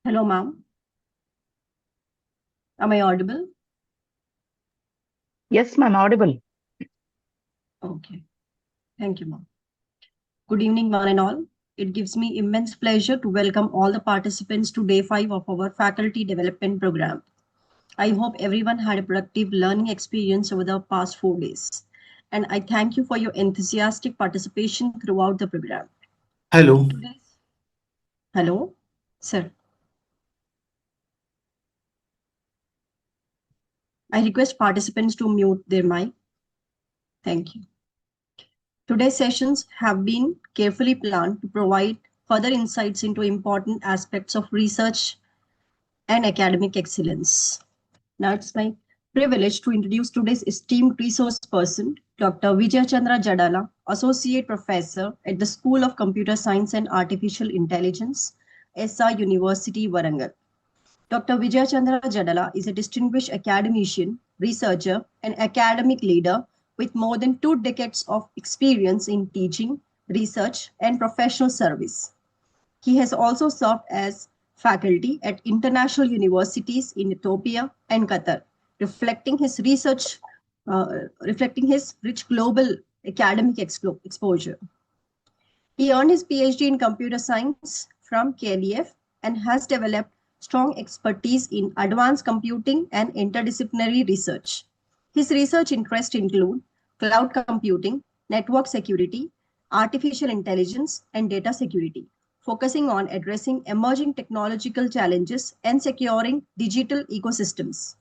Hello, ma'am. Am I audible? Yes, ma'am, audible. Okay. Thank you, ma'am. Good evening, one and all. It gives me immense pleasure to welcome all the participants to day 5 of our faculty development program. I hope everyone had a productive learning experience over the past 4 days. And I thank you for your enthusiastic participation throughout the program. Hello. Today's Hello, sir. I request participants to mute their mic. Thank you. Today's sessions have been carefully planned to provide further insights into important aspects of research and academic excellence. Now it's my privilege to introduce today's esteemed resource person, Dr. Vijaya Chandra Jadala, Associate Professor at the School of Computer Science and Artificial Intelligence, SR University, Warangal. Dr. Vijaya Chandra Jadala is a distinguished academician, researcher, and academic leader with more than 2 decades of experience in teaching, research, and professional service. He has also served as faculty at international universities in Ethiopia and Qatar, reflecting his research, reflecting his rich global academic exposure. He earned his PhD in computer science from KLEF and has developed strong expertise in advanced computing and interdisciplinary research. His research interests include cloud computing, network security, artificial intelligence, and data security, focusing on addressing emerging technological challenges and securing digital ecosystems.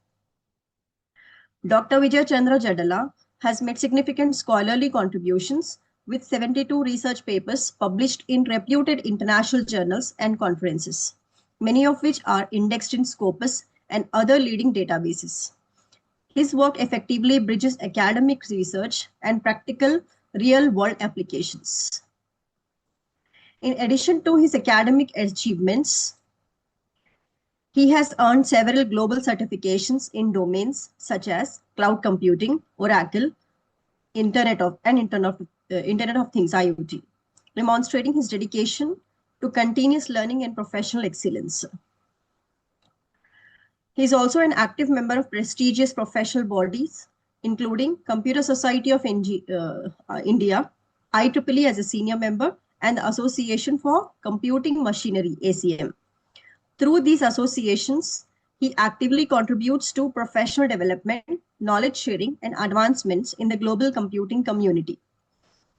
Dr. Vijay Chandra Jadala has made significant scholarly contributions with 72 research papers published in reputed international journals and conferences, many of which are indexed in Scopus and other leading databases. His work effectively bridges academic research and practical real-world applications. In addition to his academic achievements, he has earned several global certifications in domains such as cloud computing, Oracle, Internet of Things (IoT), demonstrating his dedication to continuous learning and professional excellence. He is also an active member of prestigious professional bodies, including Computer Society of India, IEEE as a senior member, and the Association for Computing Machinery (ACM). Through these associations, he actively contributes to professional development, knowledge sharing, and advancements in the global computing community.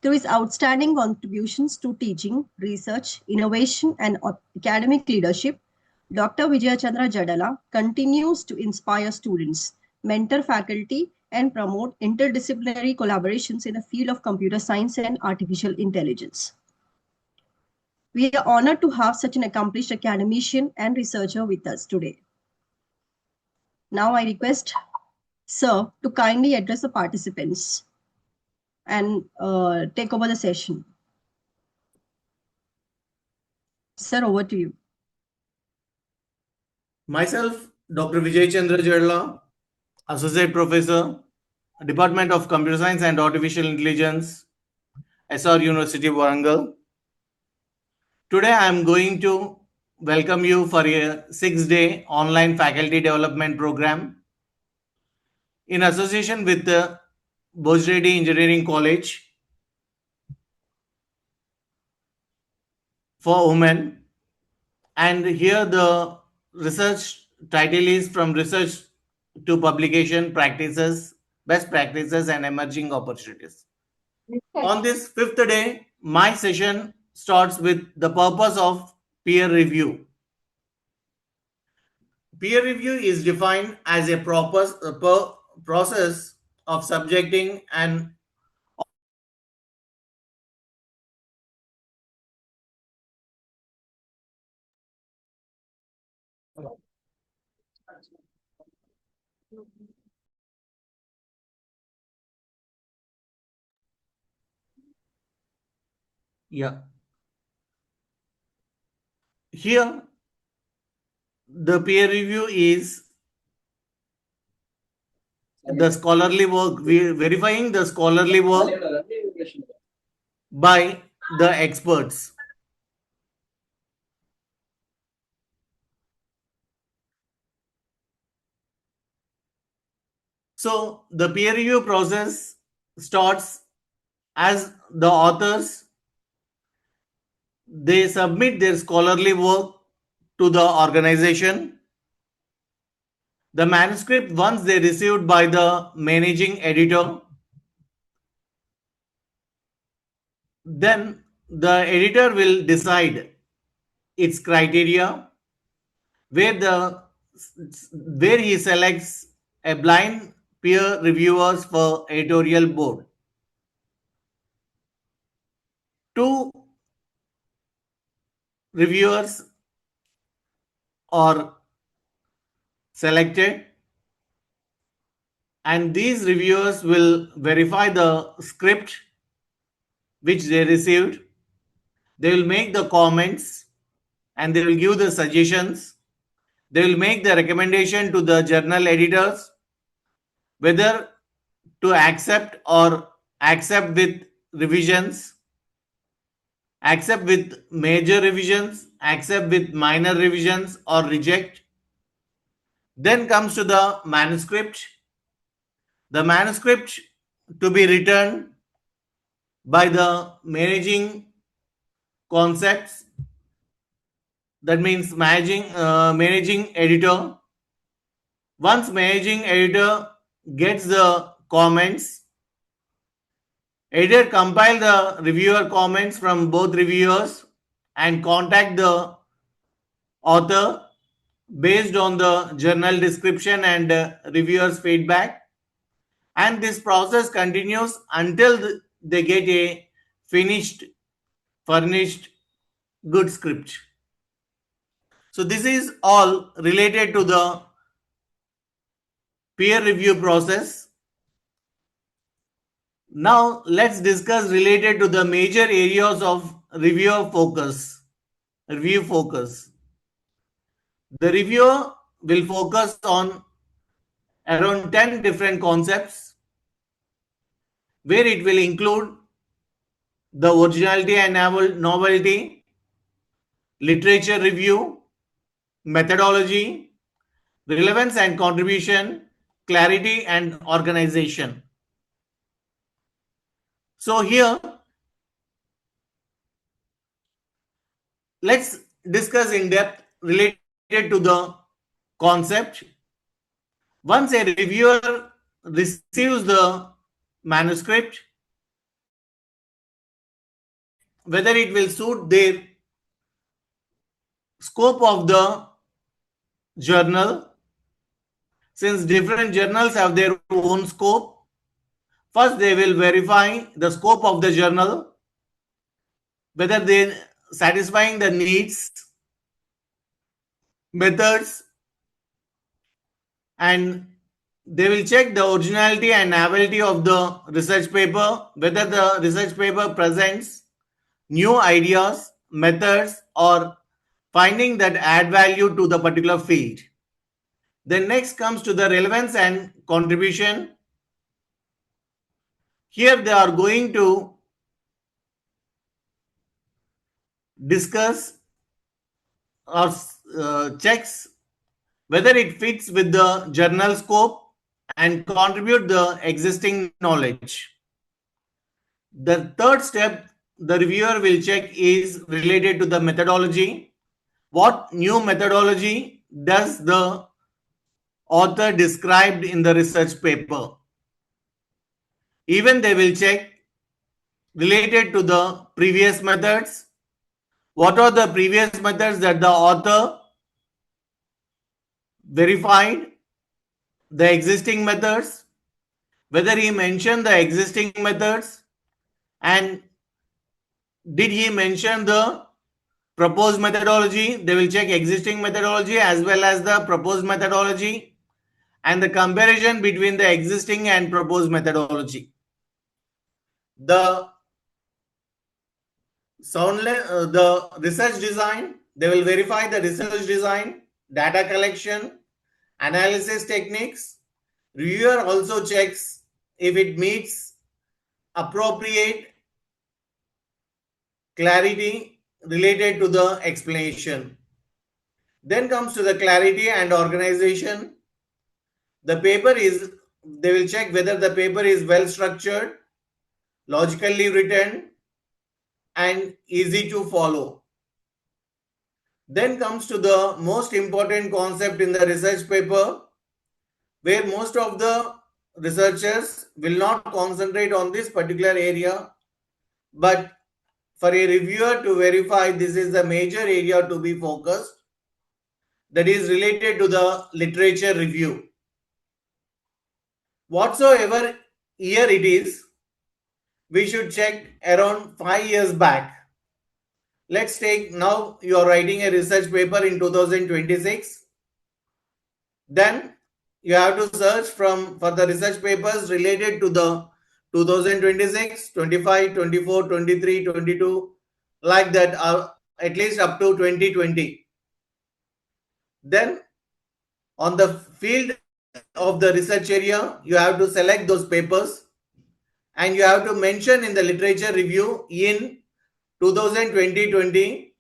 Through his outstanding contributions to teaching, research, innovation, and academic leadership, Dr. Vijaya Chandra Jadala continues to inspire students, mentor faculty, and promote interdisciplinary collaborations in the field of computer science and artificial intelligence. We are honored to have such an accomplished academician and researcher with us today. Now I request Sir to kindly address the participants and take over the session. Sir, over to you. Myself, Dr. Vijay Chandra Jadala, Associate Professor, Department of Computer Science and Artificial Intelligence, SR University, Warangal. Today, I am going to welcome you for a 6-day online faculty development program in association with the Bojreddy Engineering College for Women. And here the research title is From Research to Publication Practices, Best Practices and Emerging Opportunities. On this 5th day, my session starts with the purpose of peer review. Peer review is defined as a process of subjecting an yeah. Here, the peer review is the scholarly work, verifying the scholarly work by the experts. So the peer review process starts as the authors, they submit their scholarly work to the organization. The manuscript, once they received by the managing editor, then the editor will decide its criteria, where the where he selects a blind peer reviewers for editorial board. Two reviewers are selected, and these reviewers will verify the script which they received. They will make the comments and they will give the suggestions. They will make the recommendation to the journal editors whether to accept or accept with revisions, accept with major revisions, accept with minor revisions, or reject. Then comes to the manuscript. The manuscript to be written by the managing concepts, that means managing editor. Once managing editor gets the comments, editor compile the reviewer comments from both reviewers and contact the author based on the journal description and reviewers feedback, and this process continues until they get a finished furnished good script. So this is all related to the peer review process. Now let's discuss related to the major areas of review focus. The reviewer will focus on around 10 different concepts, where it will include the originality and novelty, literature review, methodology, relevance and contribution, clarity and organization. So here, let's discuss in depth related to the concept. Once a reviewer receives the manuscript, they will check whether it will suit their scope of the journal. Since different journals have their own scope, first they will verify the scope of the journal, whether they satisfying the needs, methods, and they will check the originality and novelty of the research paper, whether the research paper presents new ideas, methods, or finding that add value to the particular field. Then next comes to the relevance and contribution. Here they are going to discuss or checks whether it fits with the journal scope and contribute the existing knowledge. The third step the reviewer will check is related to the methodology. What new methodology does the author described in the research paper? Even they will check related to the previous methods. What are the previous methods that the author verified? The existing methods, whether he mentioned the existing methods, and did he mention the proposed methodology? They will check existing methodology as well as the proposed methodology and the comparison between the existing and proposed methodology. The the research design, they will verify the research design, data collection, analysis techniques. Reviewer also checks if it meets appropriate clarity related to the explanation. Then comes to the clarity and organization. The paper is they will check whether the paper is well structured, logically written, and easy to follow. Then comes to the most important concept in the research paper, where most of the researchers will not concentrate on this particular area, but for a reviewer to verify this is the major area to be focused, that is related to the literature review. Whatsoever year it is, we should check around 5 years back. Let's take, now you are writing a research paper in 2026. Then you have to search for the research papers related to the 2026, 25, 24, 23, 22, like that, at least up to 2020. Then on the field of the research area, you have to select those papers and you have to mention in the literature review in 2020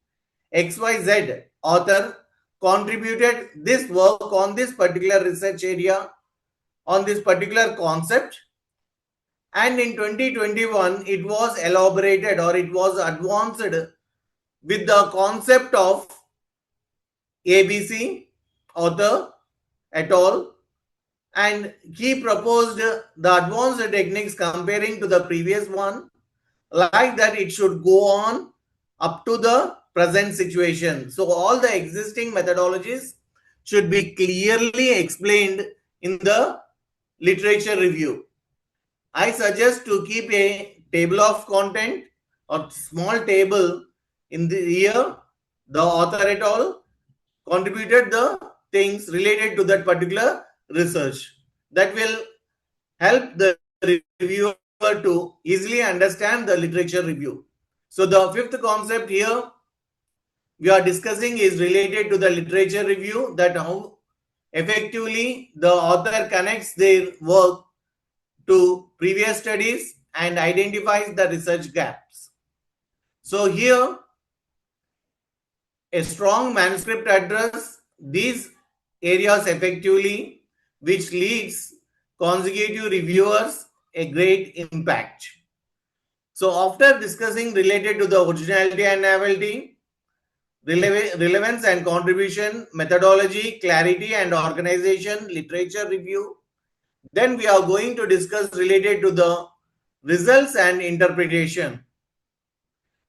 XYZ author contributed this work on this particular research area, on this particular concept, and in 2021 it was elaborated or it was advanced with the concept of ABC author et al, and he proposed the advanced techniques comparing to the previous one, like that it should go on up to the present situation. So all the existing methodologies should be clearly explained in the literature review. I suggest to keep a table of content or small table in the year the author et al contributed the things related to that particular research. That will help the reviewer to easily understand the literature review. So the fifth concept here we are discussing is related to the literature review, that how effectively the author connects their work to previous studies and identifies the research gaps. So here a strong manuscript address these areas effectively, which leads consecutive reviewers a great impact. So after discussing related to the originality and novelty, relevance and contribution, methodology, clarity and organization, literature review, then we are going to discuss related to the results and interpretation.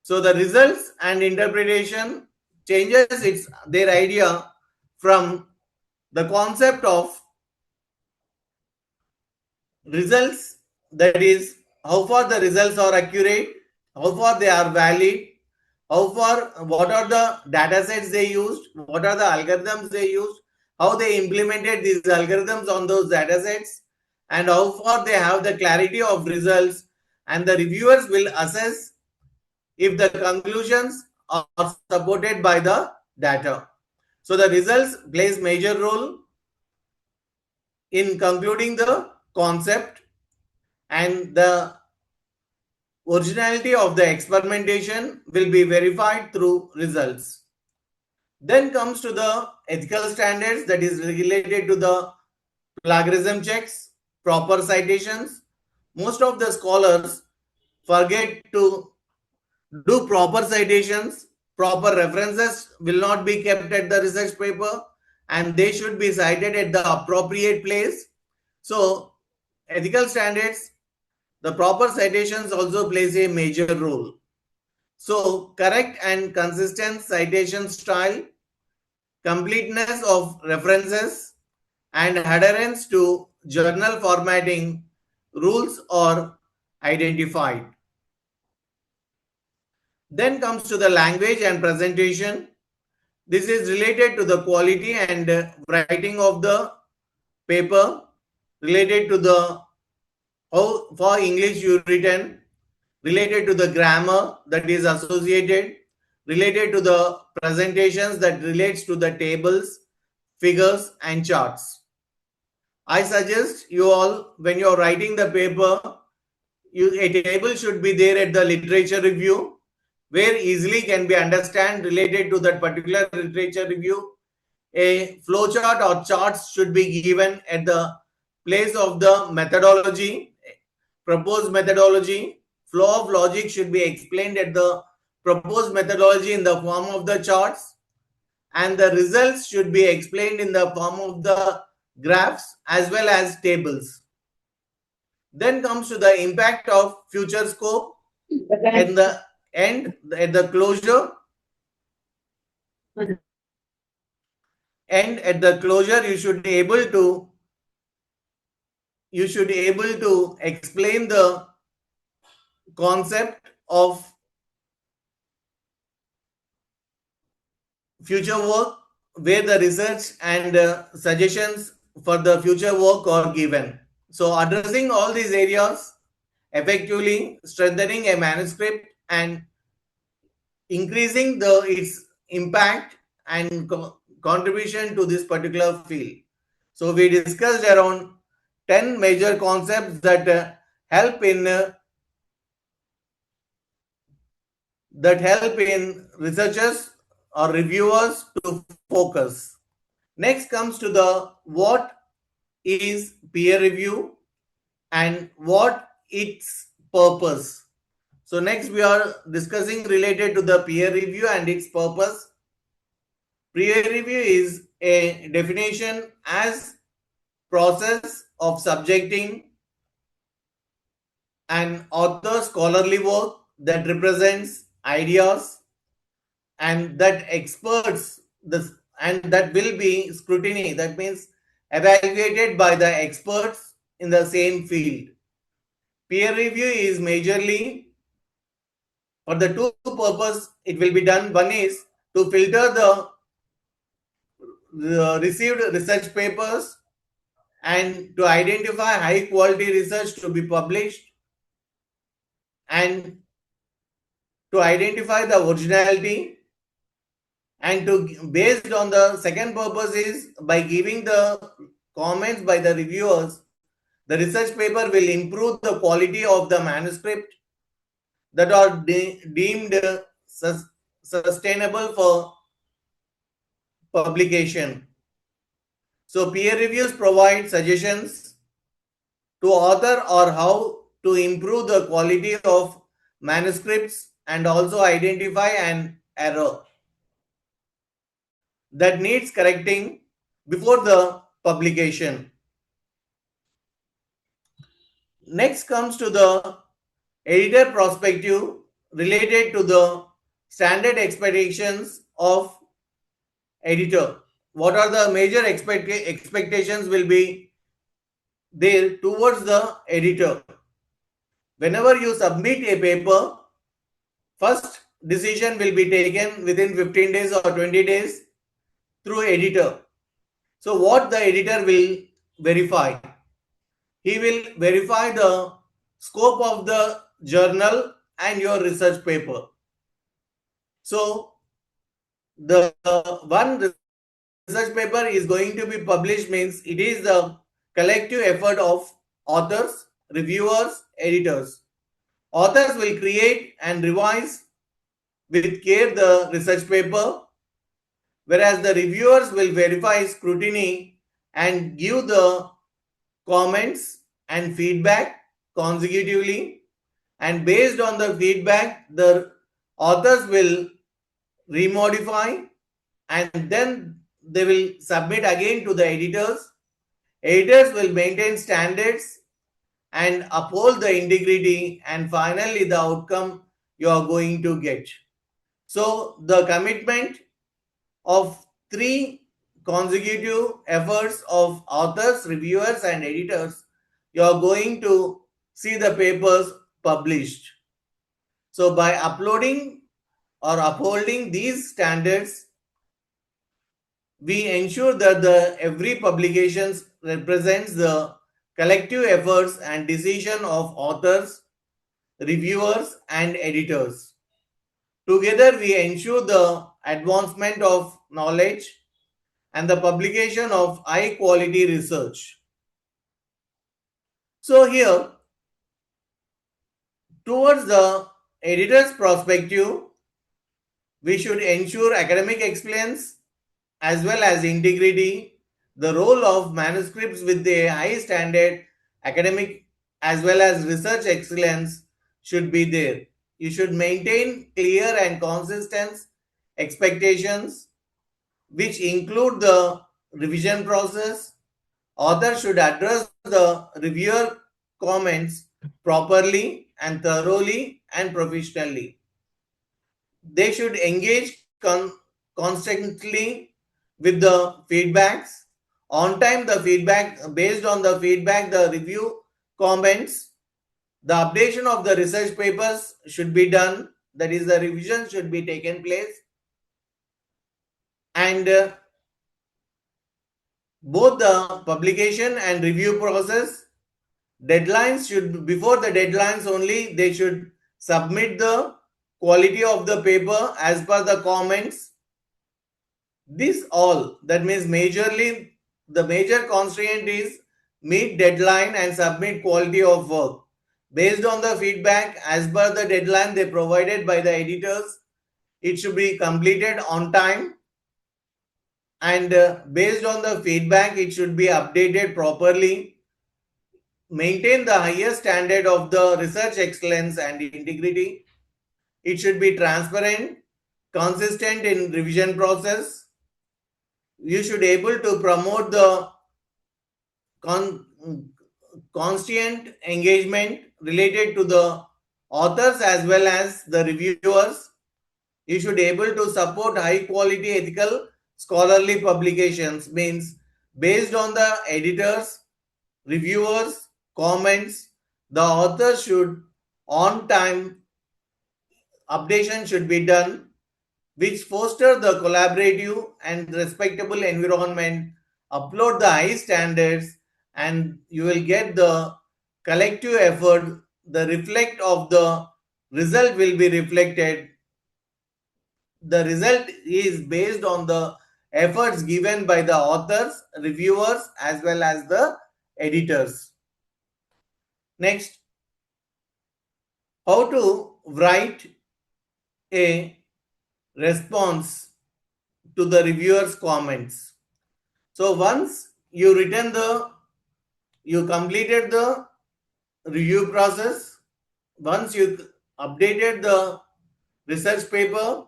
So the results and interpretation changes their idea from the concept of results, that is how far the results are accurate, how far they are valid, how far, what are the data sets they used, what are the algorithms they used, how they implemented these algorithms on those data sets, and how far they have the clarity of results, and the reviewers will assess if the conclusions are supported by the data. So the results plays major role in concluding the concept, and the originality of the experimentation will be verified through results. Then comes to the ethical standards, that is related to the plagiarism checks, proper citations. Most of the scholars forget to do proper citations. Proper references will not be kept at the research paper and they should be cited at the appropriate place. So ethical standards, the proper citations also plays a major role. So correct and consistent citation style, completeness of references, and adherence to journal formatting rules are identified. Then comes to the language and presentation. This is related to the quality and writing of the paper, related to the how for English you written, related to the grammar that is associated, related to the presentations that relates to the tables, figures and charts. I suggest you all, when you are writing the paper, a table should be there at the literature review where easily can be understand related to that particular literature review. A flowchart or charts should be given at the place of the methodology, proposed methodology. Flow of logic should be explained at the proposed methodology in the form of the charts, and the results should be explained in the form of the graphs as well as tables. Then comes to the impact of future scope in the end, at the closure. And at the closure, you should be able to explain the concept of future work, where the research and suggestions for the future work are given. So addressing all these areas effectively, strengthening a manuscript and increasing its impact and contribution to this particular field. So we discussed around 10 major concepts that help in researchers or reviewers to focus. Next comes to the what is peer review and what its purpose. So next we are discussing related to the peer review and its purpose. Peer review is a definition as process of subjecting an author's scholarly work that represents ideas and that experts this and that will be scrutiny, that means evaluated by the experts in the same field. Peer review is majorly for the two purpose it will be done. One is to filter the received research papers and to identify high quality research to be published, and to identify the originality, and to based on the second purpose is by giving the comments by the reviewers, the research paper will improve the quality of the manuscript that are deemed sustainable for publication. So peer reviews provide suggestions to author or how to improve the quality of manuscripts and also identify an error that needs correcting before the publication. Next comes to the editor perspective related to the standard expectations of editor. What are the major expectations will be there towards the editor? Whenever you submit a paper, first decision will be taken within 15 days or 20 days through editor. So what the editor will verify? He will verify the scope of the journal and your research paper. So the one research paper is going to be published means it is the collective effort of authors, reviewers, editors. Authors will create and revise with care the research paper, whereas the reviewers will verify, scrutiny, and give the comments and feedback consecutively. And based on the feedback, the authors will remodify and then they will submit again to the editors. Editors will maintain standards and uphold the integrity, and finally the outcome you are going to get. So the commitment of three consecutive efforts of authors, reviewers, and editors, you are going to see the papers published. So by uploading or upholding these standards, we ensure that the every publications represents the collective efforts and decision of authors, reviewers, and editors. Together, we ensure the advancement of knowledge and the publication of high quality research. So here, towards the editor's perspective, we should ensure academic excellence as well as integrity the role of manuscripts with a high standard academic as well as research excellence should be there. You should maintain clear and consistent expectations, which include the revision process. Author should address the reviewer comments properly and thoroughly and professionally. They should engage constantly with the feedbacks. On time, the feedback, based on the feedback, the review comments, the updation of the research papers should be done. That is, the revision should be taken place. And both the publication and review process, deadlines should, before the deadlines only, they should submit the quality of the paper as per the comments. This all, that means majorly, the major constraint is meet deadline and submit quality of work. Based on the feedback as per the deadline they provided by the editors, it should be completed on time, and based on the feedback it should be updated properly. Maintain the highest standard of the research excellence and integrity. It should be transparent, consistent in revision process. You should able to promote the constant engagement related to the authors as well as the reviewers. You should able to support high quality ethical scholarly publications, means based on the editors, reviewers comments, the author should on time updation should be done, which foster the collaborative and respectable environment. Upload the high standards and you will get the collective effort. The reflect of the result will be reflected. The result is based on the efforts given by the authors, reviewers as well as the editors. Next, how to write a response to the reviewers comments. So once you completed the review process, once you updated the research paper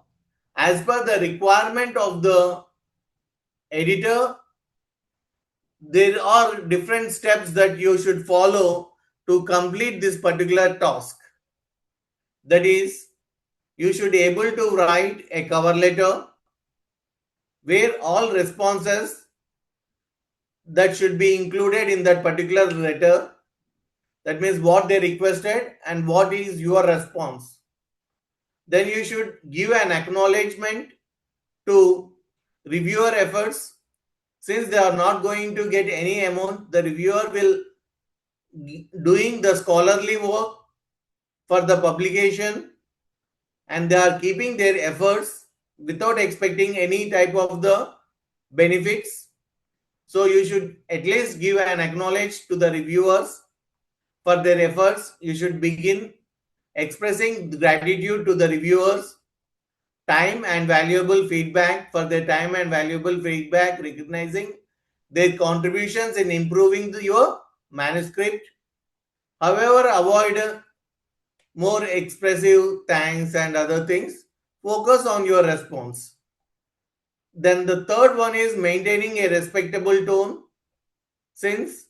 as per the requirement of the editor, there are different steps that you should follow to complete this particular task. That is, you should be able to write a cover letter where all responses that should be included in that particular letter, that means what they requested and what is your response. Then you should give an acknowledgement to reviewer efforts. Since they are not going to get any amount, the reviewer will doing the scholarly work for the publication and they are keeping their efforts without expecting any type of the benefits. So you should at least give an acknowledge to the reviewers for their efforts. You should begin expressing gratitude to the reviewers, time and valuable feedback for their time and valuable feedback, recognizing their contributions in improving your manuscript. However, avoid more expressive thanks and other things. Focus on your response. Then the third one is maintaining a respectable tone. Since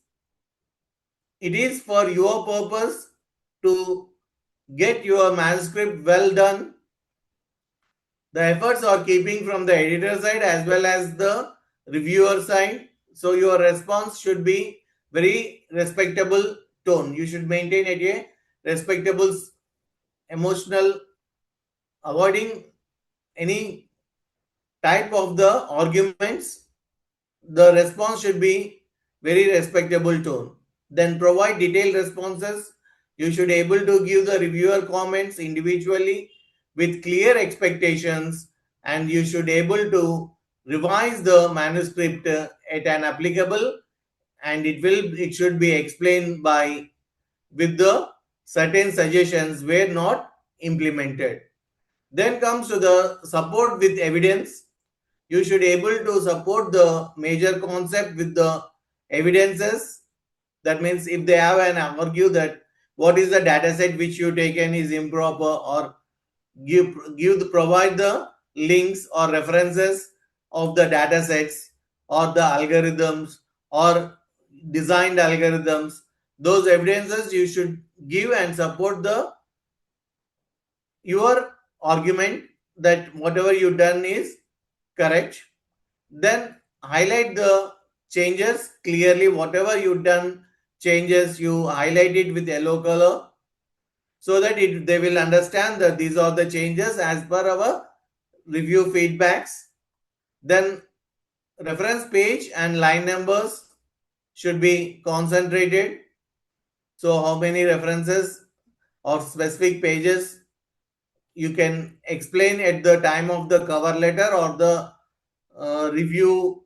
it is for your purpose to get your manuscript well done, the efforts are keeping from the editor side as well as the reviewer side. So your response should be very respectable tone. You should maintain it a respectable emotional, avoiding any type of the arguments. The response should be very respectable tone. Then provide detailed responses. You should able to give the reviewer comments individually with clear expectations, and you should able to revise the manuscript at an applicable, and it should be explained by with the certain suggestions were not implemented. Then comes to the support with evidence. you should able to support the major concept with the evidences. That means if they have an argue that what is the data set which you taken is improper, or provide the links or references of the data sets or the algorithms or designed algorithms, those evidences you should give and support the your argument that whatever you done is correct. Then highlight the changes clearly. Whatever you done changes, you highlight it with yellow color, so that they will understand that these are the changes as per our review feedbacks. Then reference page and line numbers should be concentrated. So how many references or specific pages you can explain at the time of the cover letter or the review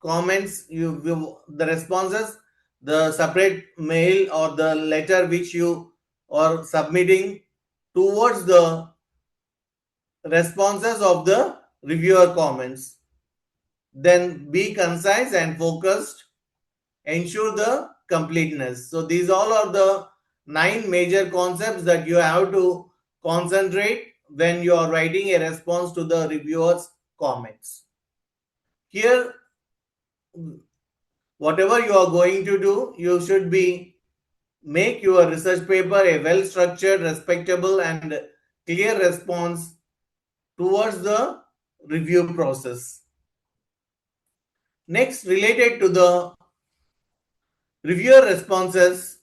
comments, the responses, the separate mail or the letter which you are submitting towards the responses of the reviewer comments. Then be concise and focused, ensure the completeness. So these all are the 9 major concepts that you have to concentrate when you are writing a response to the reviewer's comments. Here, whatever you are going to do, you should be make your research paper a well structured, respectable and clear response towards the review process. Next, related to the reviewer responses,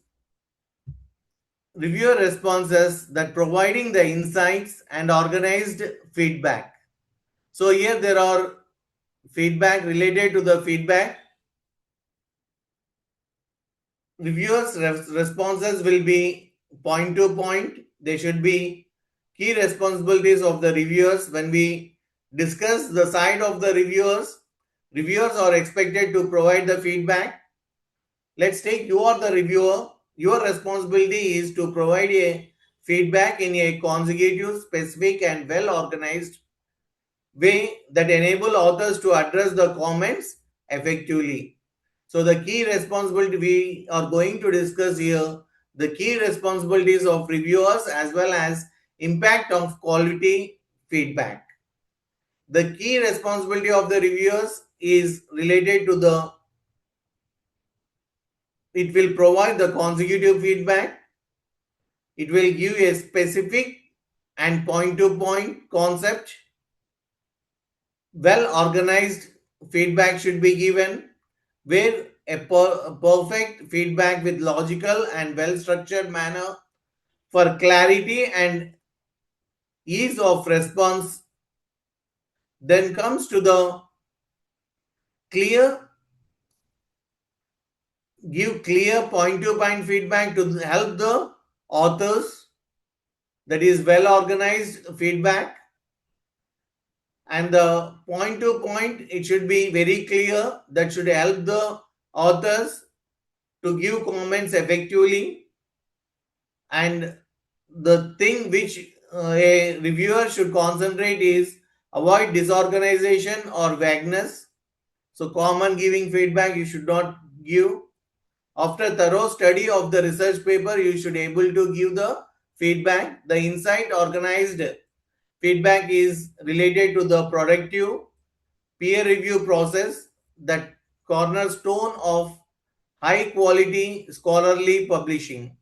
that providing the insights and organized feedback. So here there are feedback related to the feedback. Reviewers responses will be point to point. They should be key responsibilities of the reviewers. When we discuss the side of the reviewers are expected to provide the feedback. Let's take you are the reviewer. Your responsibility is to provide a feedback in a consecutive, specific and well organized way that enable authors to address the comments effectively. So the key responsibility we are going to discuss here, the key responsibilities of reviewers as well as impact of quality feedback. The key responsibility of the reviewers is related to it will provide the consecutive feedback. It will give a specific and point to point concept. Well organized feedback should be given, where a perfect feedback with logical and well structured manner for clarity and ease of response. Then comes to the give clear point to point feedback to help the authors, that is well organized feedback. And the point to point, it should be very clear, that should help the authors to give comments effectively. And the thing which a reviewer should concentrate is avoid disorganization or vagueness. So common giving feedback you should not give. After thorough study of the research paper, you should able to give the feedback. The insight organized feedback is related to the productive peer review process, that cornerstone of high quality scholarly publishing.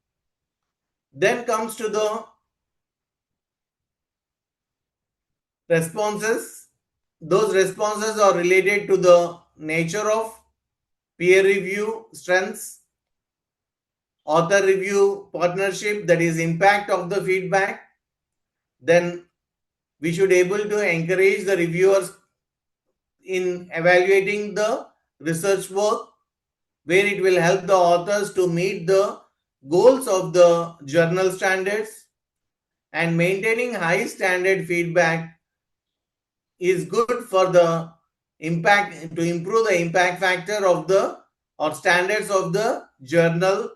Then comes to the responses. Those responses are related to the nature of peer review strengths, author review partnership, that is impact of the feedback. Then we should able to encourage the reviewers in evaluating the research work, where it will help the authors to meet the goals of the journal standards. And maintaining high standard feedback is good for the impact, to improve the impact factor of the or standards of the journal.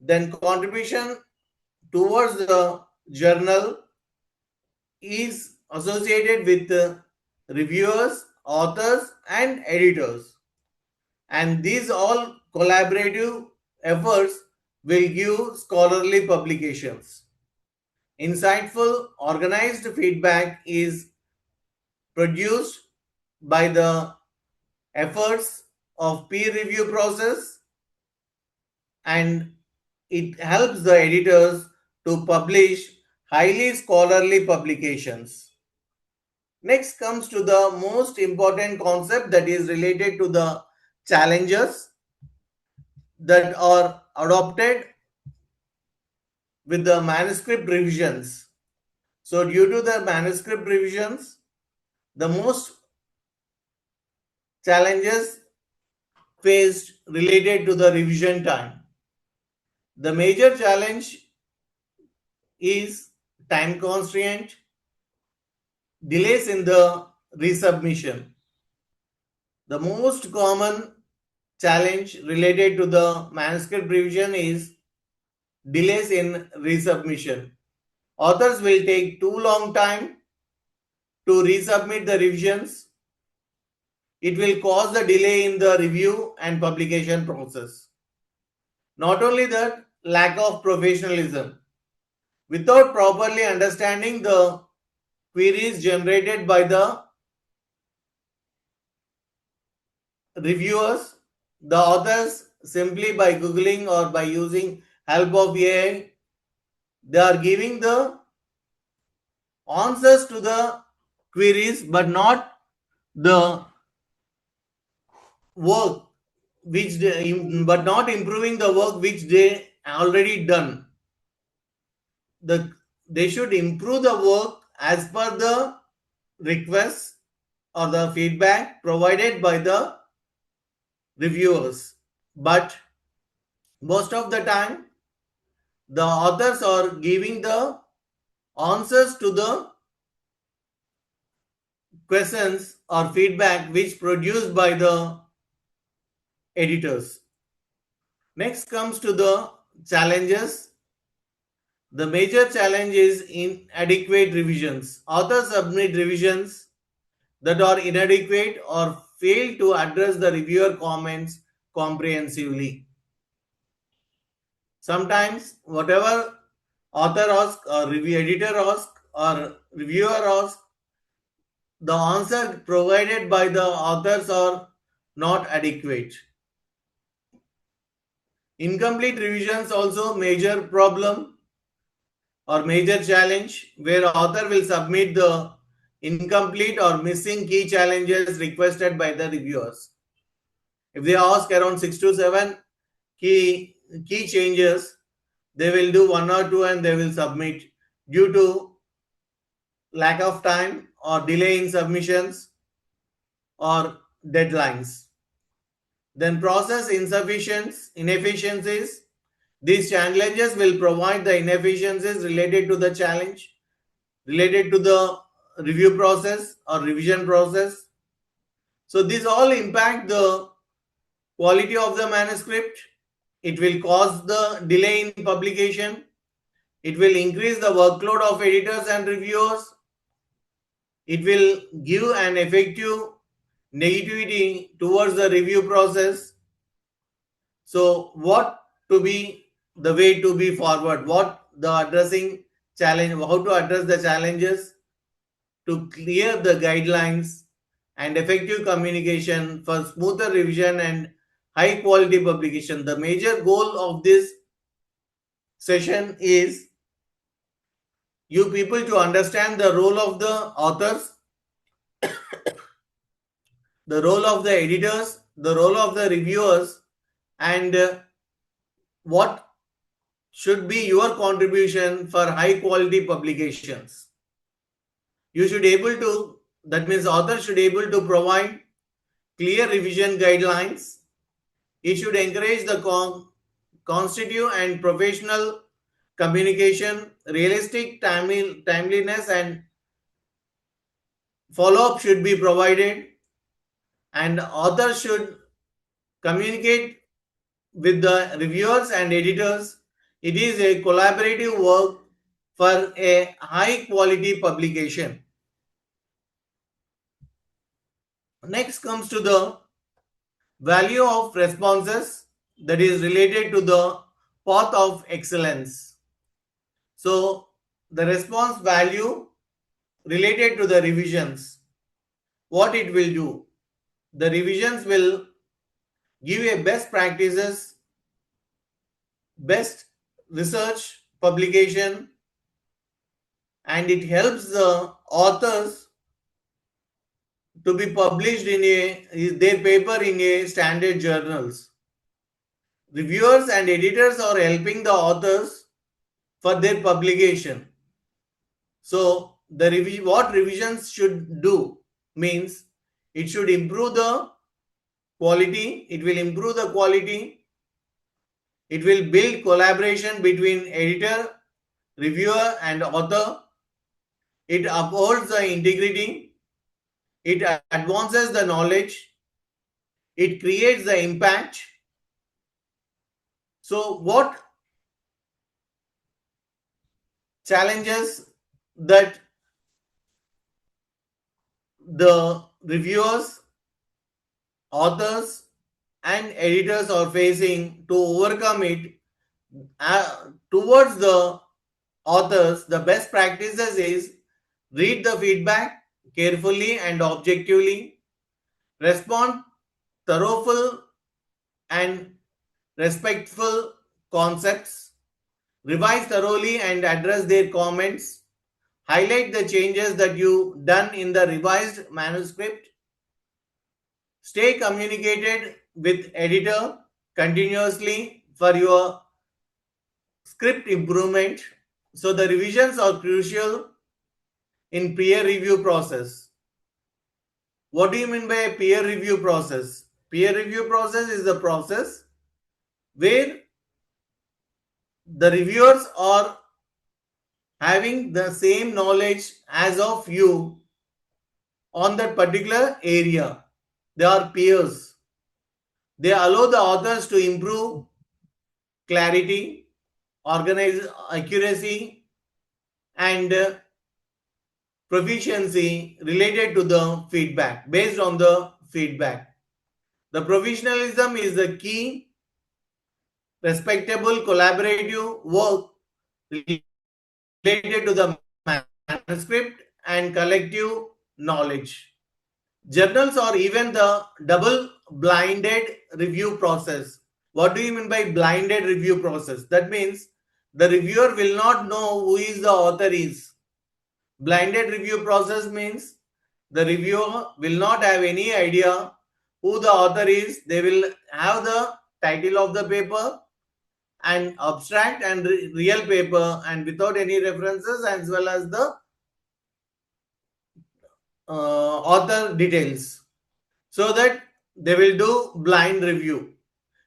Then contribution towards the journal is associated with reviewers, authors, and editors. And these all collaborative efforts will give scholarly publications. Insightful, organized feedback is produced by the efforts of peer review process, and it helps the editors to publish highly scholarly publications. Next comes to the most important concept, that is related to the challenges that are adopted with the manuscript revisions. So due to the manuscript revisions, the most challenges faced related to the revision time. The major challenge is time constraint, delays in the resubmission. The most common challenge related to the manuscript revision is delays in resubmission. Authors will take too long time to resubmit the revisions. It will cause the delay in the review and publication process. Not only that, lack of professionalism. Without properly understanding the queries generated by the reviewers, the authors, simply by googling or by using help of AI, they are giving the answers to the queries but not the work which they, but not improving the work which they already done. They should improve the work as per the requests or the feedback provided by the reviewers. But most of the time, the authors are giving the answers to the questions or feedback which produced by the editors. Next comes to the challenges. The major challenge is inadequate revisions. Authors submit revisions that are inadequate or fail to address the reviewer comments comprehensively. Sometimes whatever author asks or review editor asks or reviewer asks, the answer provided by the authors are not adequate. Incomplete revisions also major problem or major challenge, where author will submit the incomplete or missing key challenges requested by the reviewers. If they ask around 6 to 7 key changes, they will do 1 or 2 and they will submit due to lack of time or delay in submissions or deadlines. Then process inefficiencies. These challenges will provide the inefficiencies related to the challenge, related to the review process or revision process. So these all impact the quality of the manuscript. It will cause the delay in publication. It will increase the workload of editors and reviewers. It will give an effective negativity towards the review process. So what to be the way to be forward? What the addressing challenge, how to address the challenges to clear the guidelines and effective communication for smoother revision and high quality publication. The major goal of this session is you people to understand the role of the authors, the role of the editors, the role of the reviewers, and what should be your contribution for high quality publications. You should able to, that means author should able to provide clear revision guidelines. It should encourage the constitutive and professional communication, realistic timeliness and follow-up should be provided, and author should communicate with the reviewers and editors. It is a collaborative work for a high quality publication. Next comes to the value of responses, that is related to the path of excellence. So the response value related to the revisions, what it will do, the revisions will give a best practices, best research publication, and it helps the authors to be published in their paper in a standard journals. Reviewers and editors are helping the authors for their publication. So the what revisions should do means it should improve the quality, it will improve the quality, it will build collaboration between editor, reviewer and author, it upholds the integrity, it advances the knowledge, it creates the impact. So what challenges that the reviewers, authors and editors are facing to overcome it towards the authors, the best practices is read the feedback carefully and objectively, respond thoroughful and respectful concepts, revise thoroughly and address their comments, highlight the changes that you done in the revised manuscript, stay communicated with editor continuously for your script improvement. So the revisions are crucial in peer review process. What do you mean by a peer review process? Peer review process is the process where the reviewers are having the same knowledge as of you on that particular area. They are peers. They allow the authors to improve clarity, organize accuracy, and proficiency related to the feedback, based on the feedback. The professionalism is the key, respectable collaborative work related to the manuscript and collective knowledge. Journals or even the double blinded review process. What do you mean by blinded review process? That means the reviewer will not know who is the author is. Blinded review process means the reviewer will not have any idea who the author is. They will have the title of the paper and abstract and real paper, and without any references, as well as the author details, so that they will do blind review.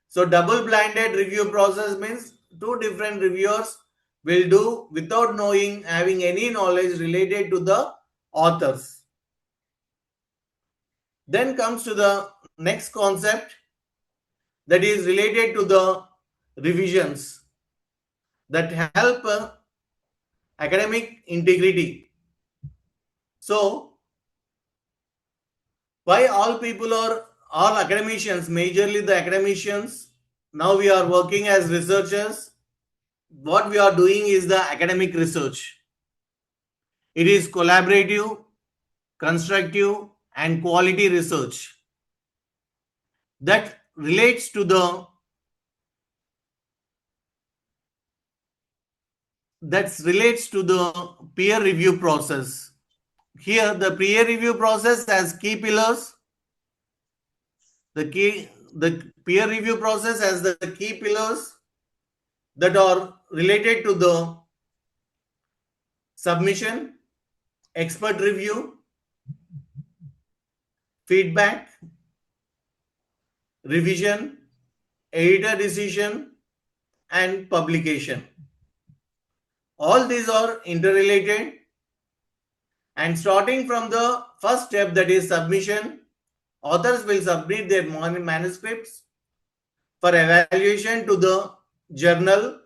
So double blinded review process means two different reviewers will do without knowing, having any knowledge related to the authors. Then comes to the next concept, that is related to the revisions that help academic integrity. So why all people are all academicians, majorly the academicians, now we are working as researchers. What we are doing is the academic research. It is collaborative, constructive and quality research that relates to the peer review process. Here the peer review process has key pillars. The peer review process has the key pillars that are related to the submission, expert review, feedback, revision, editor decision and publication. All these are interrelated, and starting from the first step, that is submission, authors will submit their manuscripts for evaluation to the journal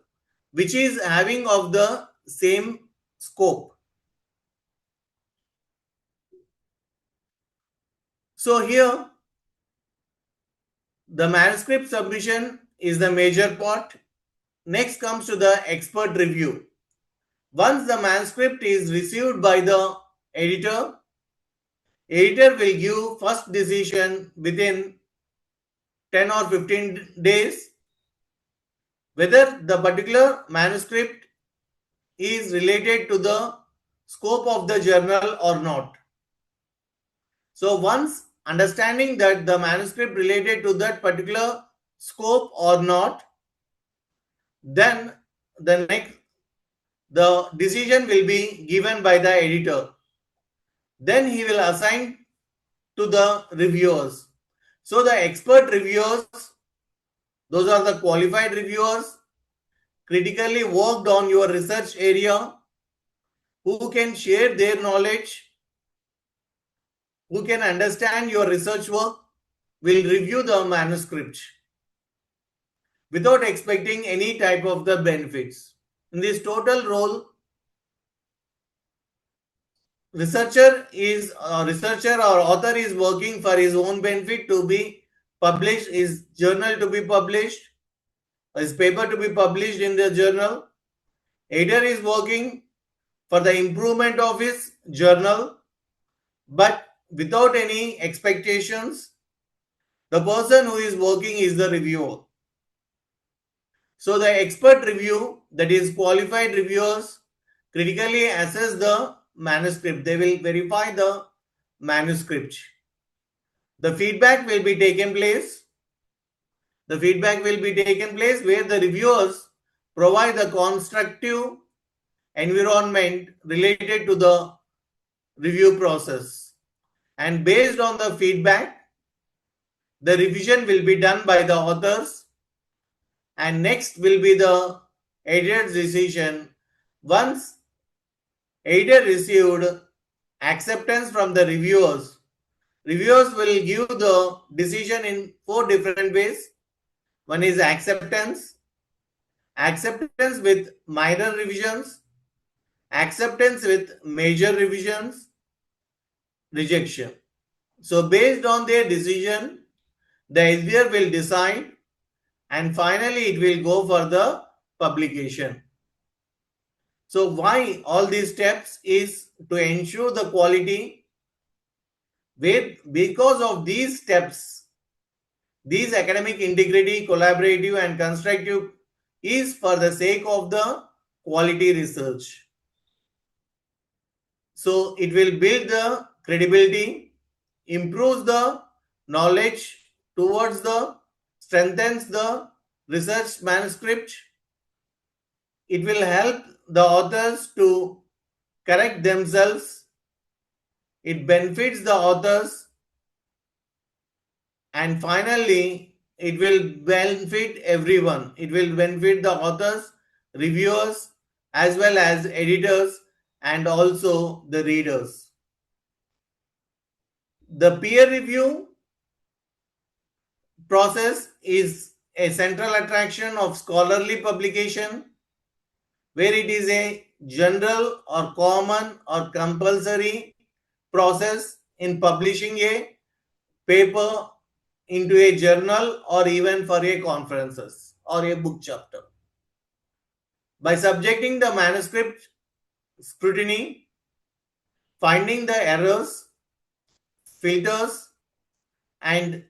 which is having of the same scope. So here the manuscript submission is the major part. Next comes to the expert review. Once the manuscript is received by the editor, editor will give first decision within 10 or 15 days whether the particular manuscript is related to the scope of the journal or not. So once understanding that the manuscript related to that particular scope or not, then the decision will be given by the editor. Then he will assign to the reviewers. So the expert reviewers, those are the qualified reviewers, critically worked on your research area, who can share their knowledge, who can understand your research work, will review the manuscript without expecting any type of the benefits. In this total role, researcher or author is working for his own benefit to be published, his journal to be published, his paper to be published in the journal. Editor is working for the improvement of his journal, but without any expectations. The person who is working is the reviewer. So the expert review, that is qualified reviewers, critically assess the manuscript. They will verify the manuscript. The feedback will be taken place. The feedback will be taken place where the reviewers provide the constructive environment related to the review process. And based on the feedback, the revision will be done by the authors, and next will be the editor's decision. Once editor received acceptance from the reviewers, reviewers will give the decision in 4 different ways. One is acceptance with minor revisions, acceptance with major revisions, rejection. So based on their decision, the editor will decide, and finally it will go for the publication. So why all these steps is to ensure the quality. Because of these steps, these academic integrity, collaborative and constructive is for the sake of the quality research. So it will build the credibility, improves the knowledge towards the, strengthens the research manuscript. It will help the authors to correct themselves. It benefits the authors, and finally it will benefit everyone. It will benefit the authors, reviewers, as well as editors, and also the readers. The peer review process is a central attraction of scholarly publication, where it is a general or common or compulsory process in publishing a paper into a journal or even for a conferences or a book chapter. By subjecting the manuscript scrutiny, finding the errors, filters, and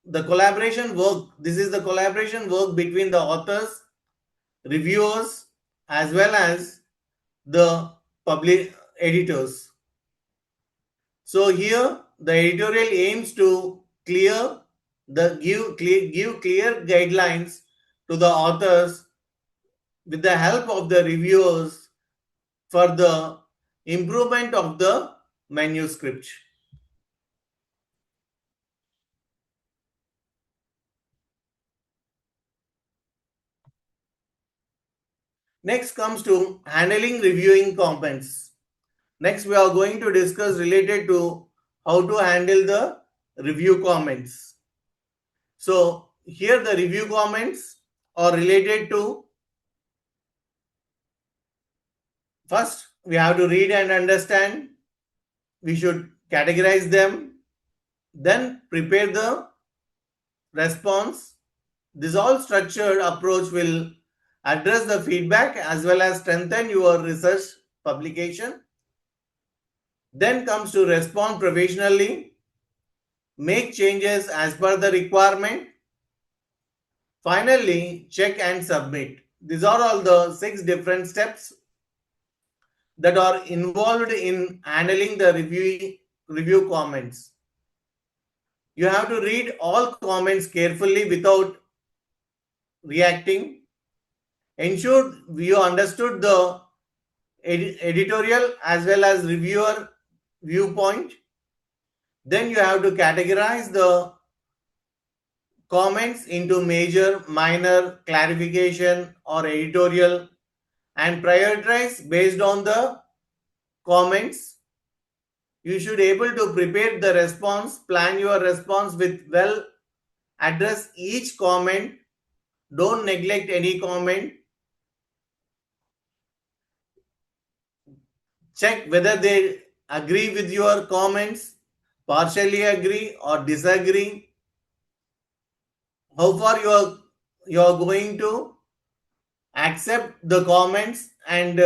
the collaboration work. This is the collaboration work between the authors, reviewers, as well as the public editors. So here the editorial aims to give clear guidelines to the authors with the help of the reviewers for the improvement of the manuscript. Next comes to handling reviewing comments. Next we are going to discuss related to how to handle the review comments. So here the review comments are related to, first we have to read and understand. We should categorize them. Then prepare the response. This all structured approach will address the feedback as well as strengthen your research publication. Then comes to respond professionally, make changes as per the requirement. Finally, check and submit. These are all the 6 different steps that are involved in handling the review comments. You have to read all comments carefully without reacting. Ensure you understood the editorial as well as reviewer viewpoint. Then you have to categorize the comments into major, minor, clarification or editorial and prioritize based on the comments. You should able to prepare the response, plan your response with well, address each comment, don't neglect any comment, check whether they agree with your comments, partially agree or disagree, how far you are going to accept the comments and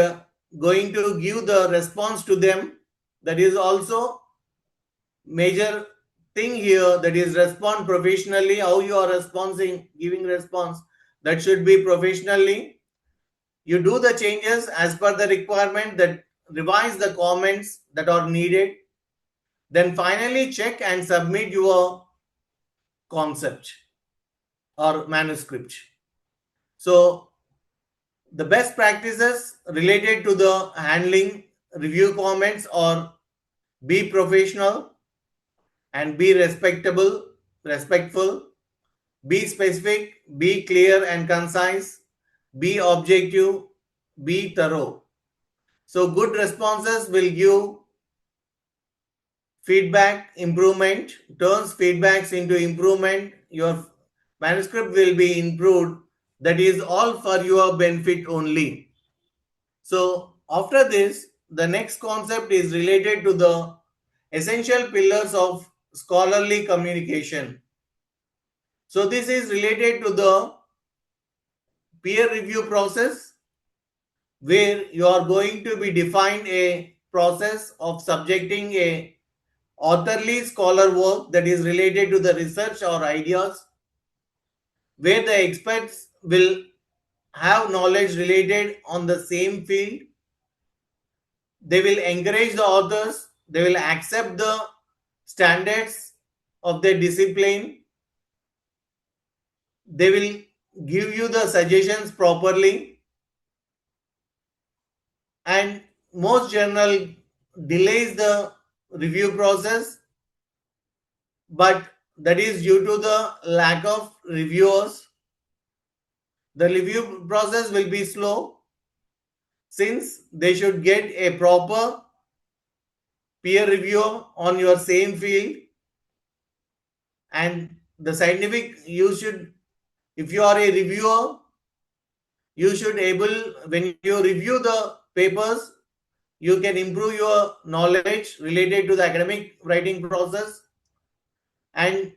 going to give the response to them. That is also major thing here, that is respond professionally. How you are responding, giving response, that should be professionally. You do the changes as per the requirement, that revise the comments that are needed. Then finally check and submit your concept or manuscript. So the best practices related to the handling review comments are be professional and be respectful, be specific, be clear and concise, be objective, be thorough. So good responses will give feedback improvement, turns feedbacks into improvement. Your manuscript will be improved. That is all for your benefit only. So after this, the next concept is related to the essential pillars of scholarly communication. So this is related to the peer review process, where you are going to be defined a process of subjecting a authorly scholar work that is related to the research or ideas, where the experts will have knowledge related on the same field. They will encourage the authors, they will accept the standards of their discipline, they will give you the suggestions properly, and most journal delays the review process, but that is due to the lack of reviewers. The review process will be slow, since they should get a proper peer review on your same field. And the scientific, you should, if you are a reviewer, you should able, when you review the papers, you can improve your knowledge related to the academic writing process, and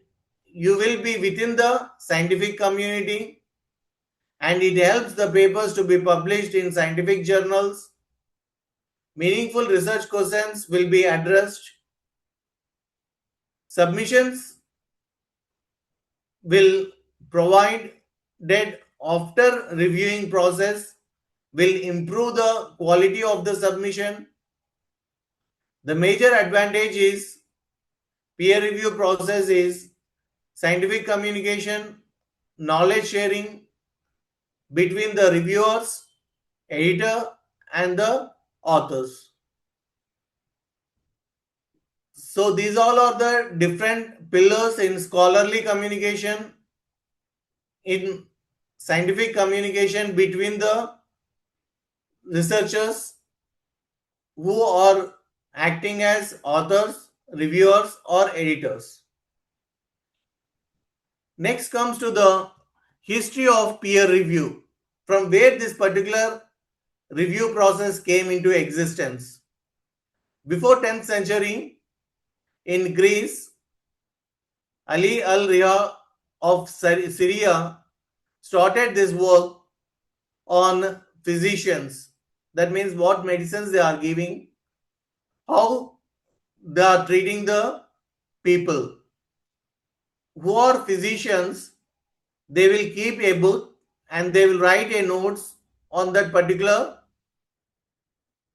you will be within the scientific community, and it helps the papers to be published in scientific journals. Meaningful research questions will be addressed. Submissions will provide that after reviewing process will improve the quality of the submission. The major advantage is peer review process is scientific communication, knowledge sharing between the reviewers, editor and the authors. So these all are the different pillars in scholarly communication, in scientific communication between the researchers who are acting as authors, reviewers or editors. Next comes to the history of peer review, from where this particular review process came into existence. Before 10th century in Greece, Ali al-Riha of Syria started this work on physicians. That means what medicines they are giving, how they are treating the people. Who are physicians, they will keep a book and they will write a notes on that particular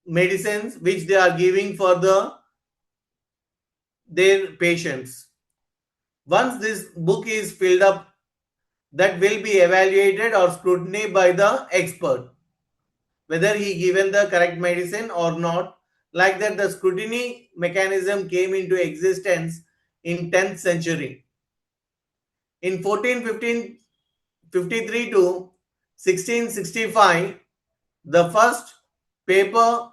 medicines which they are giving for their patients. Once this book is filled up, that will be evaluated or scrutiny by the expert whether he given the correct medicine or not. Like that, the scrutiny mechanism came into existence in 10th century. In 1453 to 1665, the first paper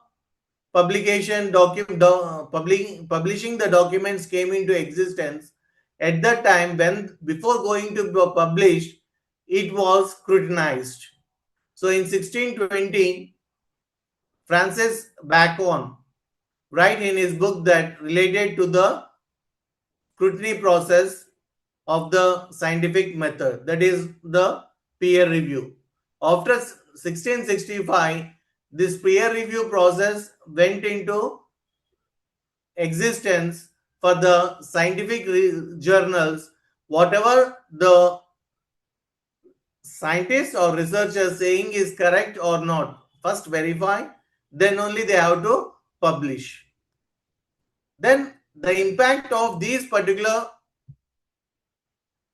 publishing the documents came into existence. At that time, when before going to be published, it was scrutinized. So in 1620, Francis Bacon write in his book that related to the scrutiny process of the scientific method, that is the peer review. After 1665, this peer review process went into existence for the scientific journals. Whatever the scientists or researchers saying is correct or not, first verify, then only they have to publish. Then the impact of these particular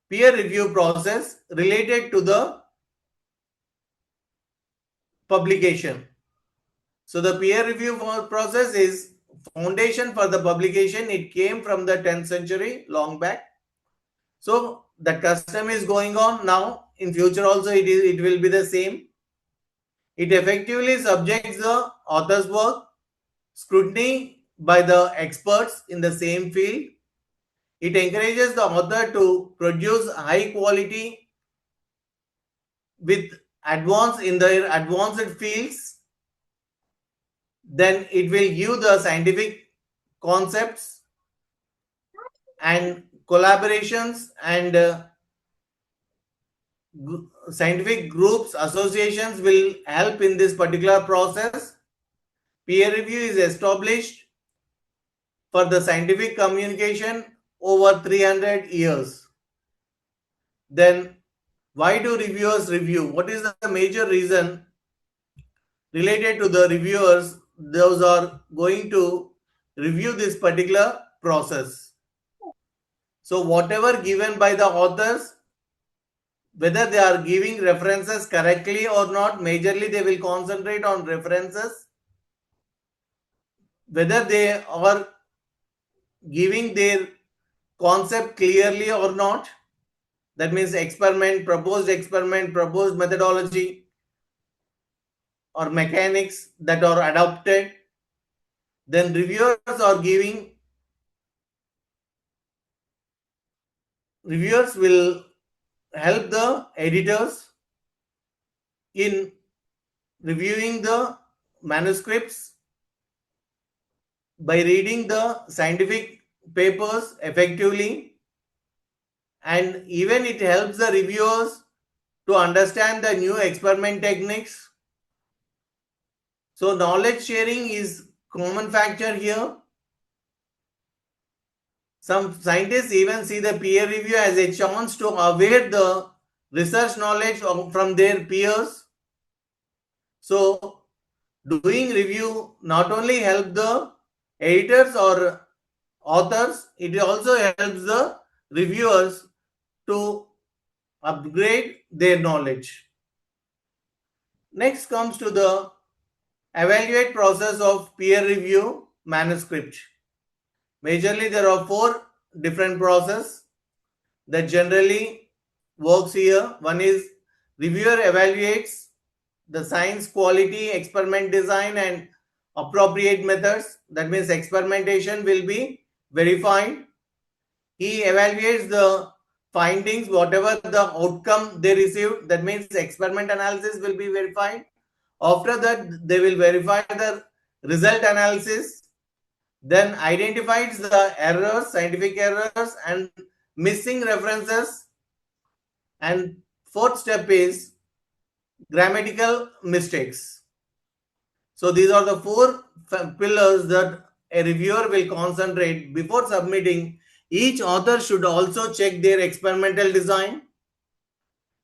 peer review process related to the publication. So the peer review process is foundation for the publication. It came from the 10th century, long back. So the custom is going on now. In future also it will be the same. It effectively subjects the author's work scrutiny by the experts in the same field. It encourages the author to produce high quality with advance in their advanced fields. Then it will give the scientific concepts and collaborations and scientific groups, associations will help in this particular process. Peer review is established for the scientific communication over 300 years. Then why do reviewers review? What is the major reason related to the reviewers? Those are going to review this particular process. So whatever given by the authors, whether they are giving references correctly or not, majorly they will concentrate on references. Whether they are giving their concept clearly or not, that means experiment, proposed methodology or mechanics that are adopted. Then reviewers will help the editors in reviewing the manuscripts by reading the scientific papers effectively, and even it helps the reviewers to understand the new experiment techniques. So knowledge sharing is common factor here. Some scientists even see the peer review as a chance to aware the research knowledge from their peers. So doing review not only help the editors or authors, it also helps the reviewers to upgrade their knowledge. Next comes to the evaluate process of peer review manuscript. Majorly there are 4 different processes that generally works here. One is reviewer evaluates the science quality, experiment design and appropriate methods. That means experimentation will be verified. He evaluates the findings, whatever the outcome they received. That means experiment analysis will be verified. After that, they will verify the result analysis, then identifies the errors, scientific errors, and missing references, and fourth step is grammatical mistakes. So these are the four pillars that a reviewer will concentrate before submitting. Each author should also check their experimental design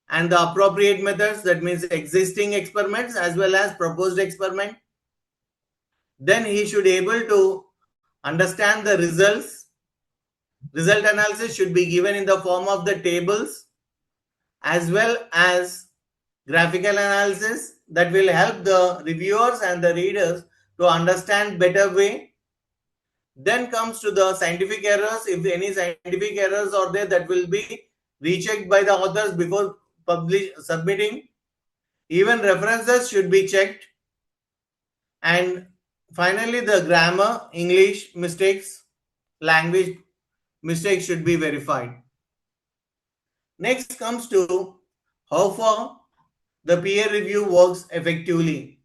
and the appropriate methods, that means existing experiments as well as proposed experiment. Then he should able to understand the results. Result analysis should be given in the form of the tables as well as graphical analysis that will help the reviewers and the readers to understand better way. Then comes to the scientific errors. If any scientific errors are there, that will be rechecked by the authors before submitting. Even references should be checked. And finally, the grammar, English mistakes, language mistakes should be verified. Next comes to how far the peer review works effectively.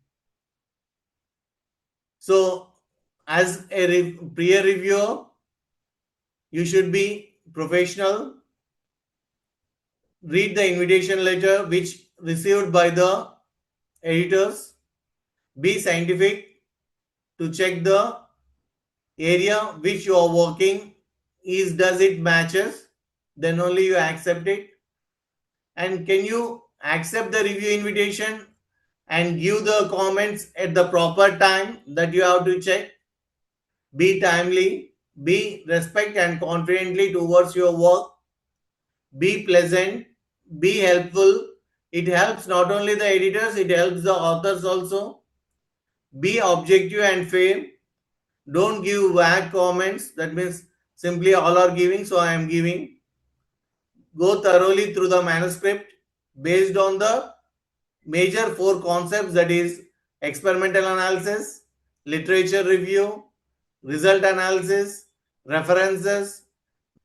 So, as a peer reviewer, you should be professional. Read the invitation letter which received by the editors. Be scientific to check the area which you are working is, does it matches, then only you accept it. And can you accept the review invitation and give the comments at the proper time, that you have to check. Be timely, be respect and confidently towards your work, be pleasant, be helpful. It helps not only the editors, it helps the authors also. Be objective and fair. Don't give vague comments, that means simply all are giving, so I am giving. Go thoroughly through the manuscript based on the major four concepts, that is experimental analysis, literature review, result analysis, references,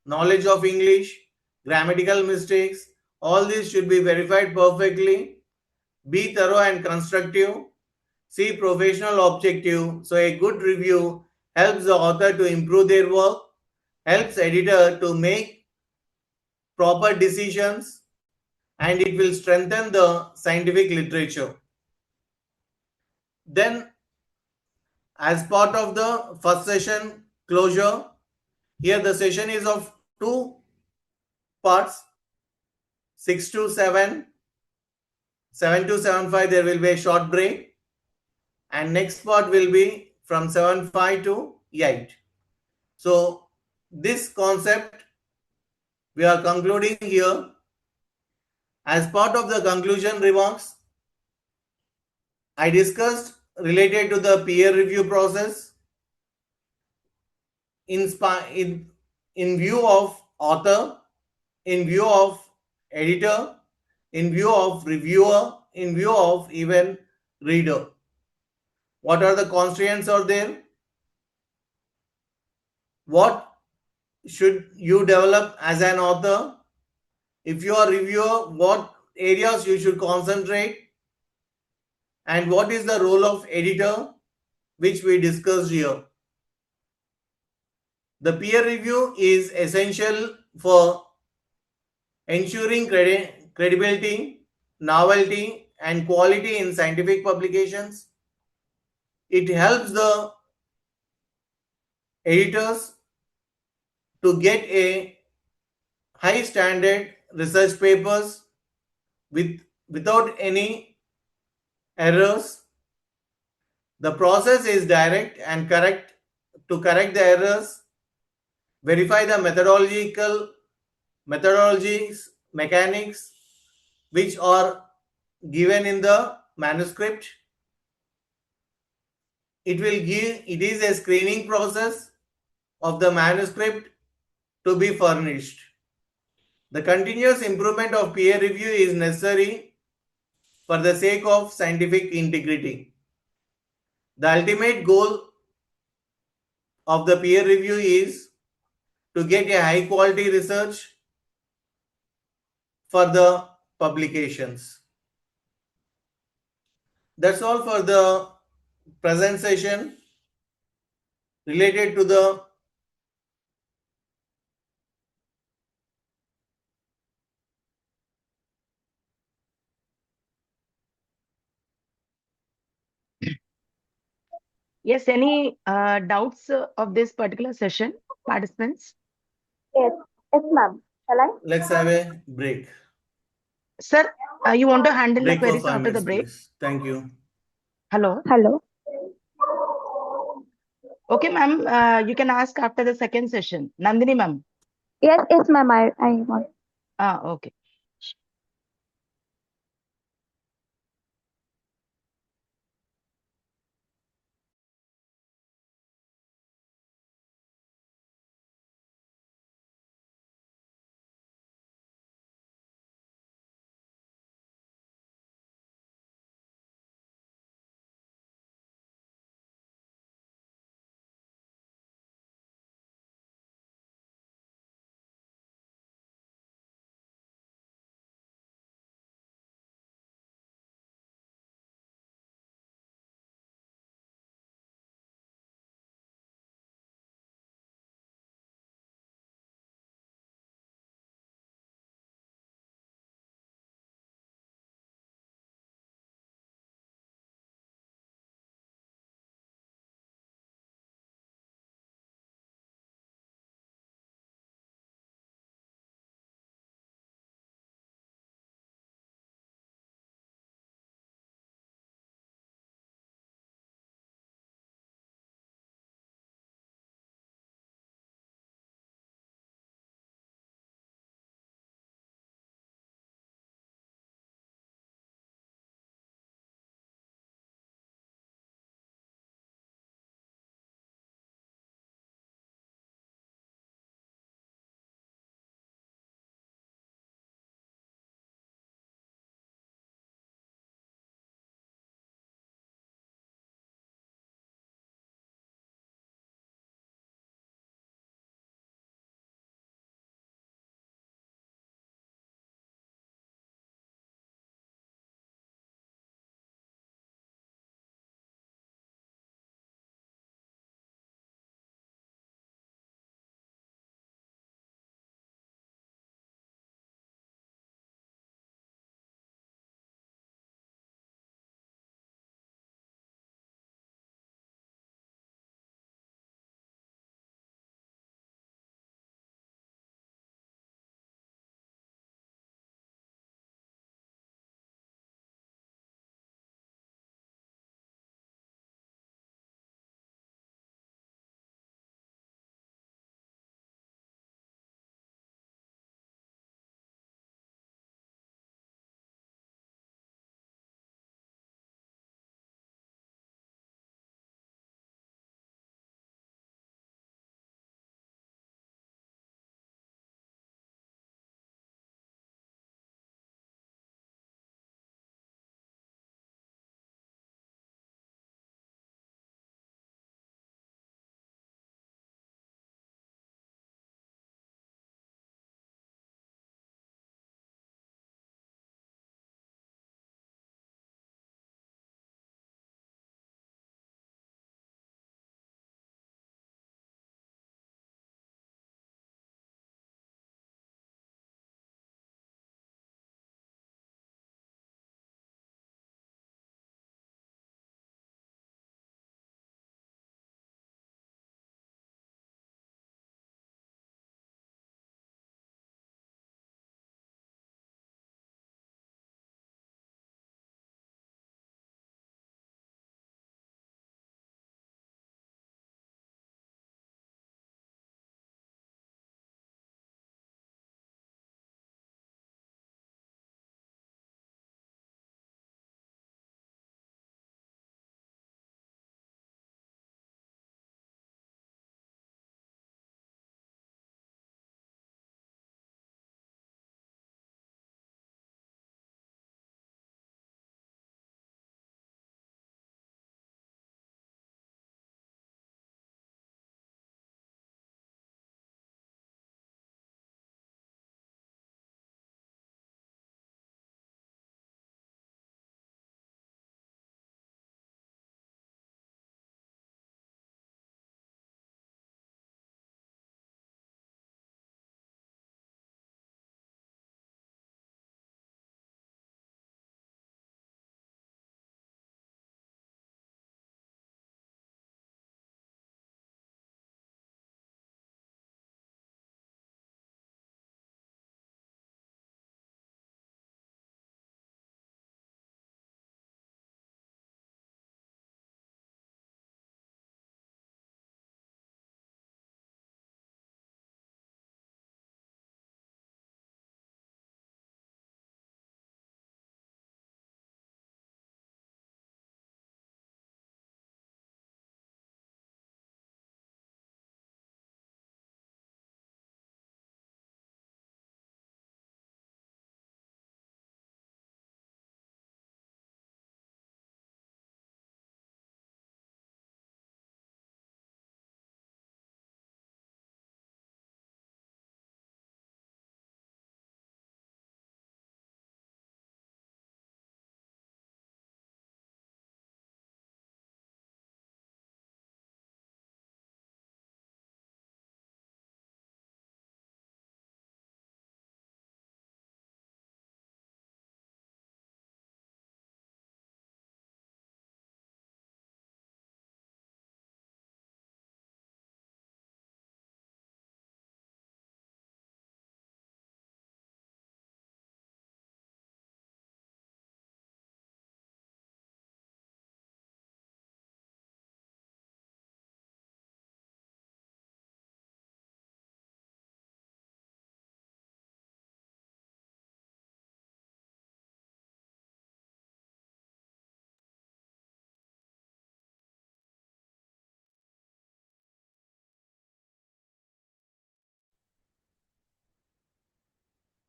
knowledge of English, grammatical mistakes. All these should be verified perfectly. Be thorough and constructive. See professional objective. So a good review helps the author to improve their work, helps editor to make proper decisions, and it will strengthen the scientific literature. Then, as part of the first session closure, here the session is of two parts, 6 to 7, 7 to 7:05 there will be a short break, and next part will be from 7:05 to 8. So this concept we are concluding here. As part of the conclusion remarks, I discussed related to the peer review process in view of author, in view of editor, in view of reviewer, in view of even reader. What are the constraints are there? What should you develop as an author? If you are a reviewer, what areas you should concentrate? And what is the role of editor, which we discussed here? The peer review is essential for ensuring credibility, novelty, and quality in scientific publications. It helps the editors to get a high standard research papers without any errors. The process is direct and correct. To correct the errors, verify the methodologies, mechanics which are given in the manuscript. It is a screening process of the manuscript to be furnished. The continuous improvement of peer review is necessary for the sake of scientific integrity. The ultimate goal of the peer review is to get a high quality research for the publications. That's all for the present session related to the Yes, any doubts of this particular session, participants? Yes, yes, ma'am. Shall I? Let's have a break. Sir, you want to handle the Break for queries 5 after the minutes, break? please. Thank you. Hello. Hello. Okay, ma'am, you can ask after the second session. Nandini, ma'am. Yes, yes, ma'am. I want. Okay.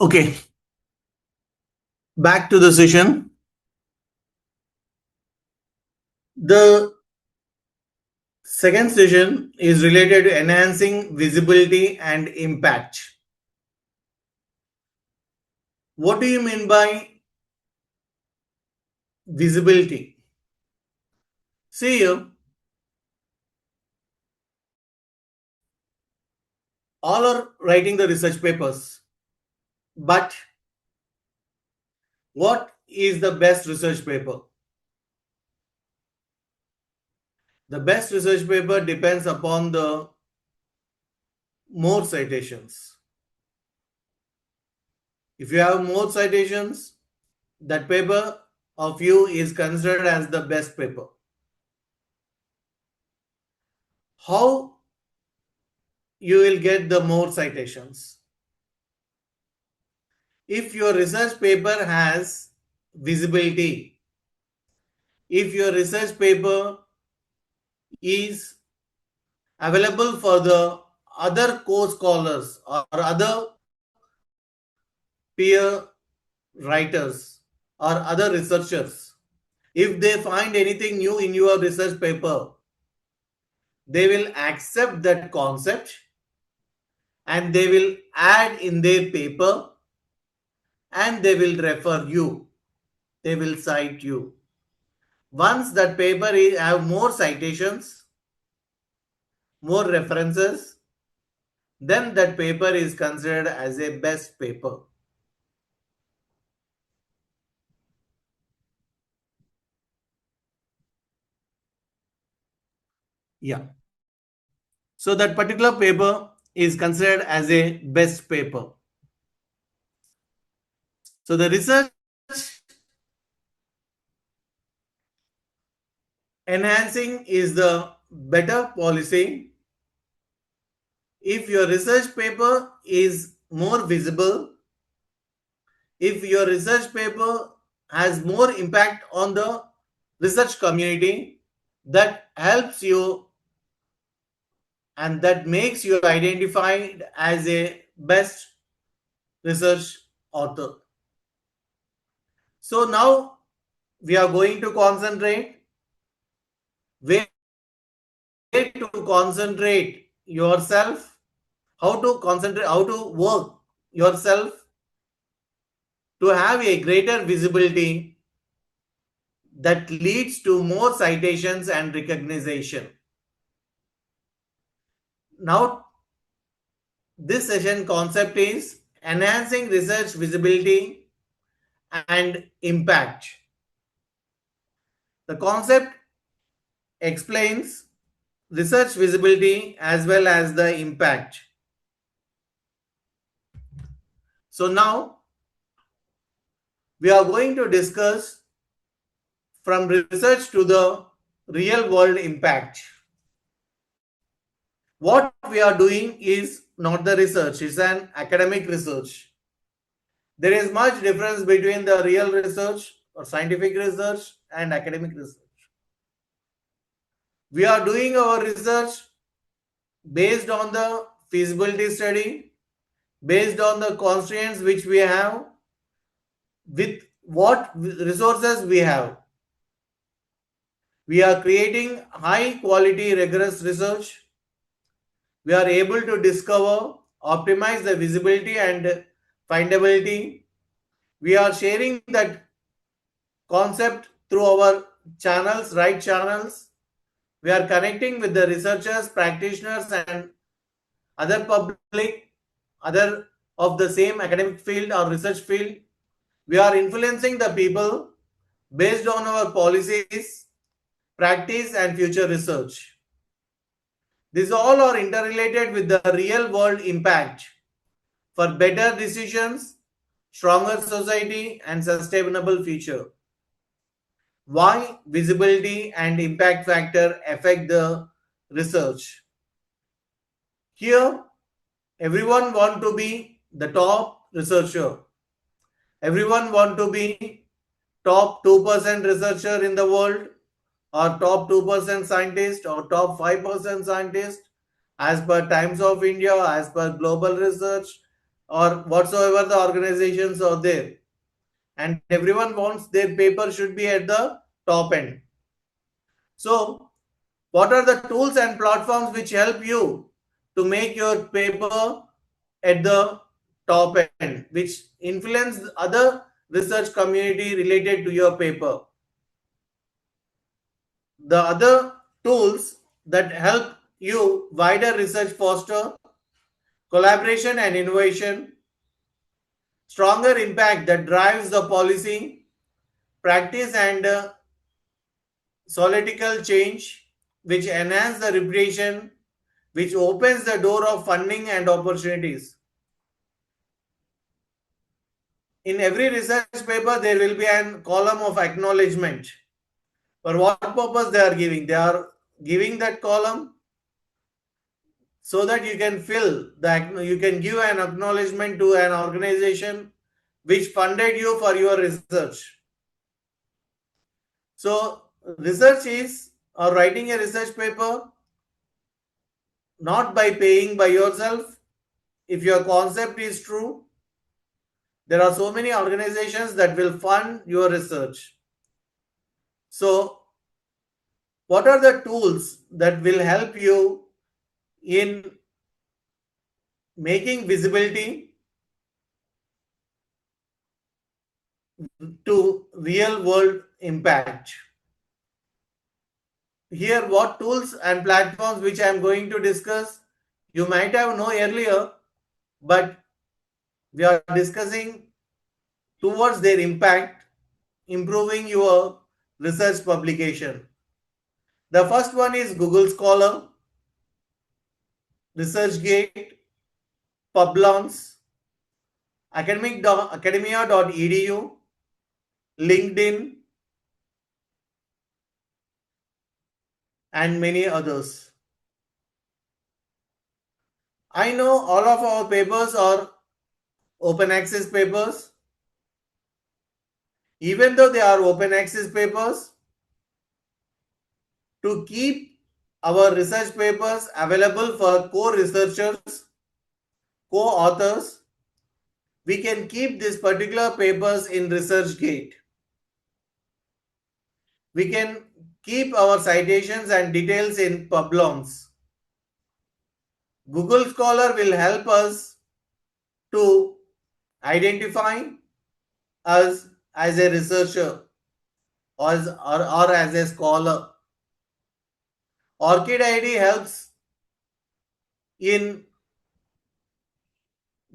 Okay, back to the session. The second session is related to enhancing visibility and impact. What do you mean by visibility? See here, all are writing the research papers, but what is the best research paper? The best research paper depends upon the more citations. If you have more citations, that paper of you is considered as the best paper. How you will get the more citations? If your research paper has visibility, if your research paper is available for the other co-scholars or other peer writers or other researchers, if they find anything new in your research paper, they will accept that concept and they will add in their paper and they will refer you, they will cite you. Once that paper have more citations, more references, then that paper is considered as a best paper. Yeah. So that particular paper is considered as a best paper. So the research enhancing is the better policy. If your research paper is more visible, if your research paper has more impact on the research community, that helps you and that makes you identified as a best research author. So now we are going to concentrate where to concentrate yourself, how to concentrate, how to work yourself to have a greater visibility that leads to more citations and recognition. Now, this session concept is enhancing research visibility and impact. The concept explains research visibility as well as the impact. So now we are going to discuss from research to the real world impact. What we are doing is not the research, it's an academic research. There is much difference between the real research or scientific research and academic research. We are doing our research based on the feasibility study, based on the constraints which we have, with what resources we have. We are creating high quality rigorous research. We are able to discover, optimize the visibility and findability. We are sharing that concept through our channels, right channels. We are connecting with the researchers, practitioners and other public, other of the same academic field or research field. We are influencing the people based on our policies, practice and future research. These all are interrelated with the real world impact for better decisions, stronger society and sustainable future. Why visibility and impact factor affect the research? Here, everyone want to be the top researcher. Everyone want to be top 2% researcher in the world or top 2% scientist or top 5% scientist as per Times of India, as per global research, or whatsoever the organizations are there, and everyone wants their paper should be at the top end. So what are the tools and platforms which help you to make your paper at the top end, which influence other research community related to your paper? The other tools that help you wider research foster collaboration and innovation, stronger impact that drives the policy, practice and political change, which enhance the reputation, which opens the door of funding and opportunities. In every research paper, there will be a column of acknowledgement. For what purpose they are giving? They are giving that column so that you can you can give an acknowledgement to an organization which funded you for your research. So research is, or writing a research paper, not by paying by yourself. If your concept is true, there are so many organizations that will fund your research. So what are the tools that will help you in making visibility to real world impact? Here, what tools and platforms which I am going to discuss, you might have known earlier, but we are discussing towards their impact, improving your research publication. The first one is Google Scholar, ResearchGate, Publons, academia.edu, LinkedIn, and many others. I know all of our papers are open access papers. Even though they are open access papers, to keep our research papers available for co-researchers, co-authors, we can keep these particular papers in ResearchGate. We can keep our citations and details in Publons. Google Scholar will help us to identify us as a researcher or as a scholar. Orchid ID helps in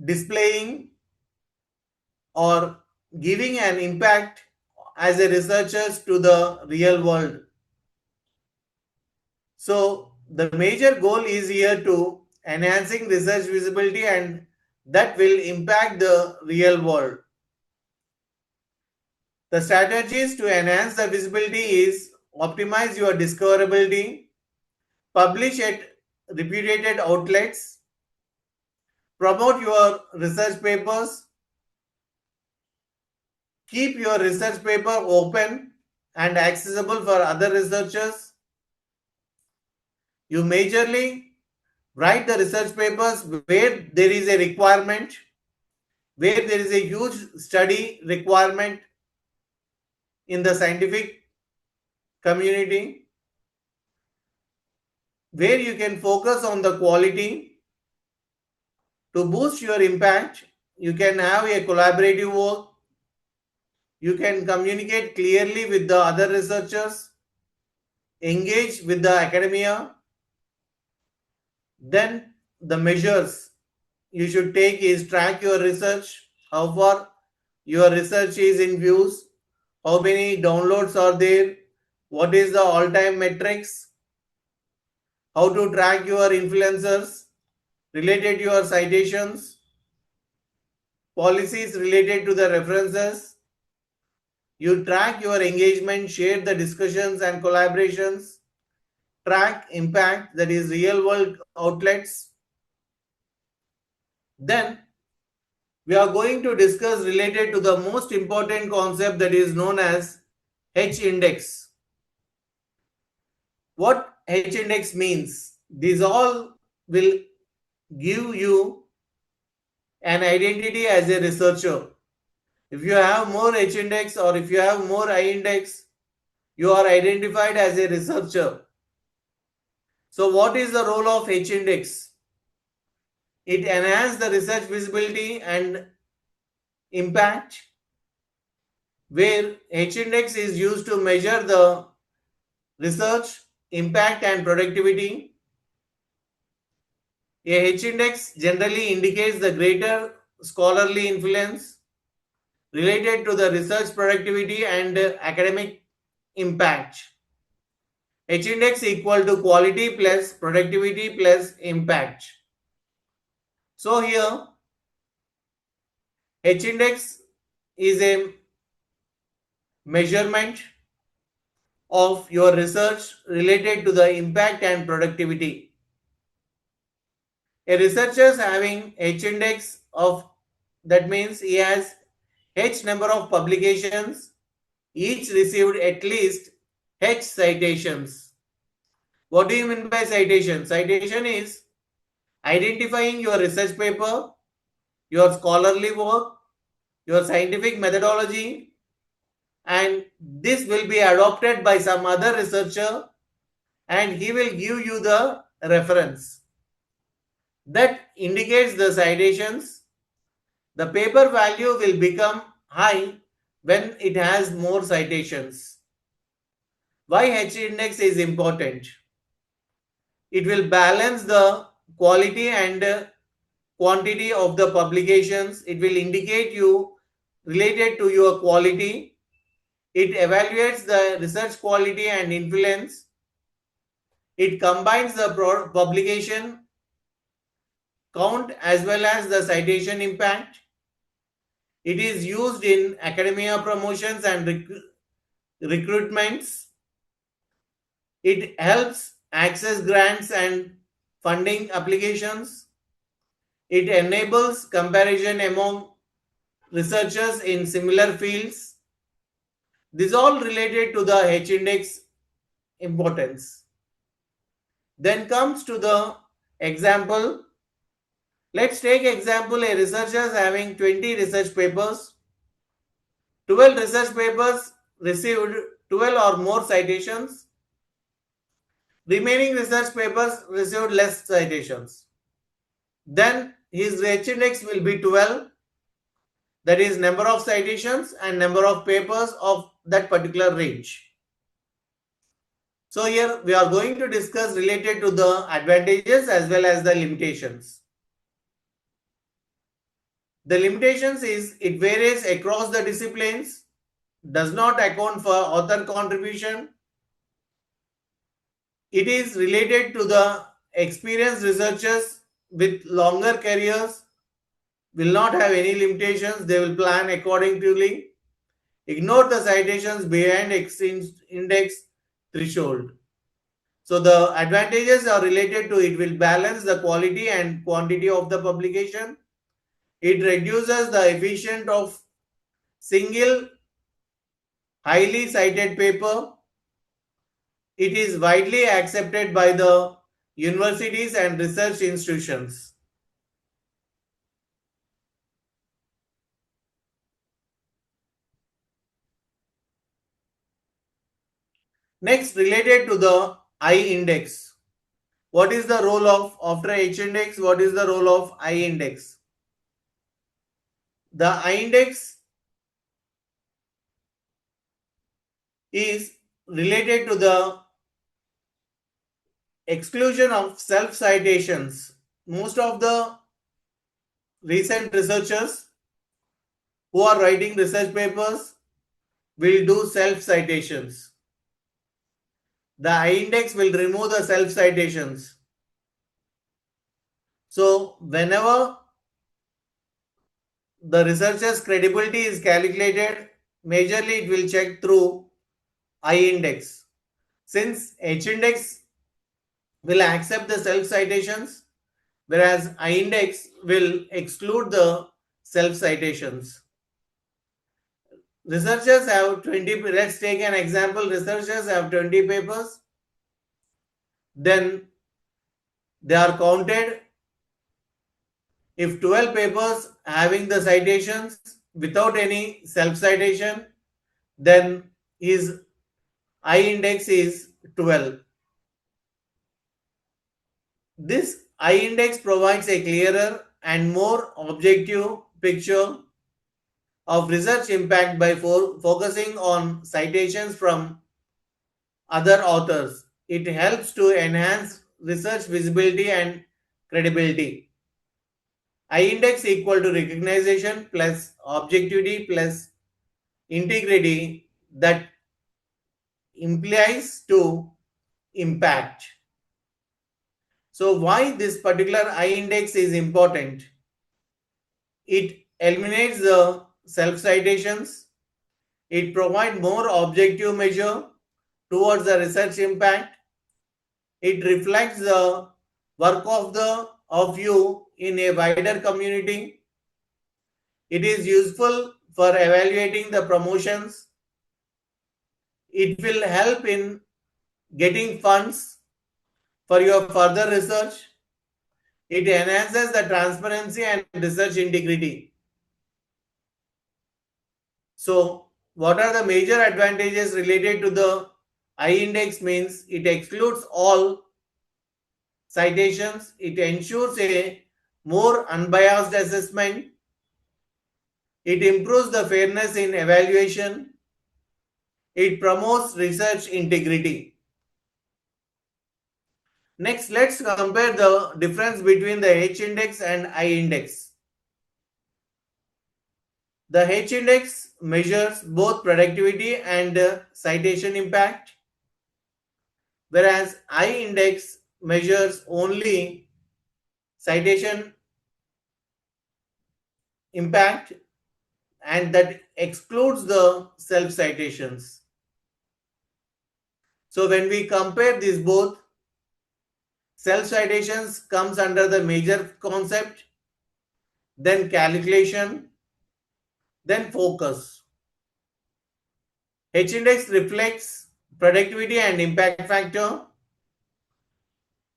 displaying or giving an impact as a researchers to the real world. So the major goal is here to enhancing research visibility, and that will impact the real world. The strategies to enhance the visibility is optimize your discoverability, publish at reputed outlets, promote your research papers, keep your research paper open and accessible for other researchers. You majorly write the research papers where there is a requirement, where there is a huge study requirement in the scientific community, where you can focus on the quality. To boost your impact, you can have a collaborative work. You can communicate clearly with the other researchers, engage with the academia. Then the measures you should take is track your research, how far your research is in views, how many downloads are there, what is the all-time metrics, how to track your influencers related to your citations, policies related to the references. You track your engagement, share the discussions and collaborations, track impact, that is real world outlets. Then we are going to discuss related to the most important concept that is known as H index. What H index means? These all will give you an identity as a researcher. If you have more H index or if you have more I index, you are identified as a researcher. So what is the role of H index? It enhances the research visibility and impact, where H index is used to measure the research impact and productivity. A H index generally indicates the greater scholarly influence related to the research productivity and academic impact. H index equal to quality plus productivity plus impact. So here H index is a measurement of your research related to the impact and productivity. A researcher having H index of, that means he has H number of publications, each received at least H citations. What do you mean by citation? Citation is identifying your research paper, your scholarly work, your scientific methodology, and this will be adopted by some other researcher and he will give you the reference. That indicates the citations. The paper value will become high when it has more citations. Why H index is important? It will balance the quality and quantity of the publications. It will indicate you related to your quality. It evaluates the research quality and influence. It combines the publication count as well as the citation impact. It is used in academia promotions and recruitments. It helps access grants and funding applications. It enables comparison among researchers in similar fields. This all related to the H index importance. Then comes to the example. Let's take example, a researcher is having 20 research papers. 12 research papers received 12 or more citations. Remaining research papers received less citations. Then his H index will be 12. That is number of citations and number of papers of that particular range. So here we are going to discuss related to the advantages as well as the limitations. The limitations is it varies across the disciplines, does not account for author contribution. It is related to the experienced researchers with longer careers, will not have any limitations. They will plan accordingly. Ignore the citations behind index threshold. So the advantages are related to it will balance the quality and quantity of the publication. It reduces the efficient of single highly cited paper. It is widely accepted by the universities and research institutions. Next, related to the I index. What is the role of, after H index, what is the role of I index? The I index is related to the exclusion of self-citations. Most of the recent researchers who are writing research papers will do self-citations. The I index will remove the self-citations. So whenever the researcher's credibility is calculated, majorly it will check through I index. Since H index will accept the self-citations, whereas I index will exclude the self-citations. Researchers have 20, let's take an example, researchers have 20 papers, then they are counted If 12 papers having the citations without any self-citation, then his I index is 12. This I index provides a clearer and more objective picture of research impact by focusing on citations from other authors. It helps to enhance research visibility and credibility. I index equal to recognition plus objectivity plus integrity that implies to impact. So why this particular I index is important? It eliminates the self-citations. It provides more objective measure towards the research impact. It reflects the work of you in a wider community. It is useful for evaluating the promotions. It will help in getting funds for your further research. It enhances the transparency and research integrity. So, what are the major advantages related to the I index? Means it excludes all citations. It ensures a more unbiased assessment. It improves the fairness in evaluation. It promotes research integrity. Next, let's compare the difference between the H index and I index. The H index measures both productivity and citation impact, whereas I index measures only citation impact and that excludes the self citations. So when we compare these both, self citations comes under the major concept, then calculation, then focus. H index reflects productivity and impact factor.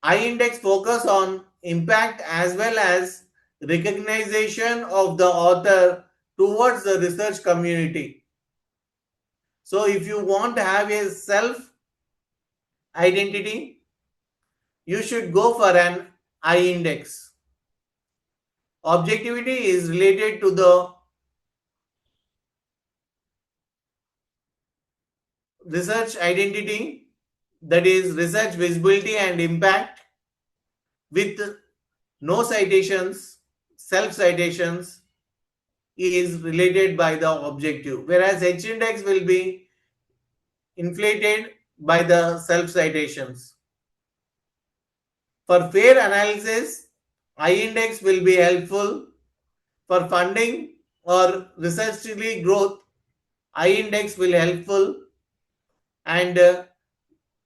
I index focus on impact as well as recognition of the author towards the research community. So if you want to have a self identity, you should go for an I index. Objectivity is related to the research identity, that is research visibility and impact with no citations, self citations is related by the objective, whereas H index will be inflated by the self citations. For fair analysis, I index will be helpful. For funding or research growth, I index will helpful, and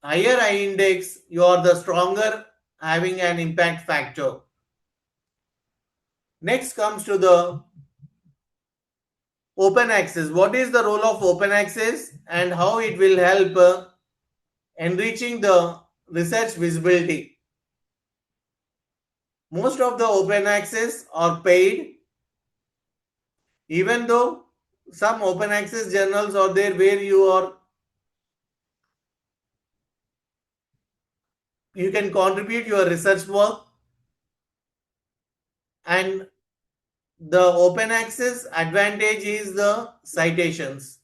higher I index you are the stronger having an impact factor. Next comes to the open access. What is the role of open access and how it will help enriching the research visibility? Most of the open access are paid, even though some open access journals are there where you can contribute your research work, and the open access advantage is the citations.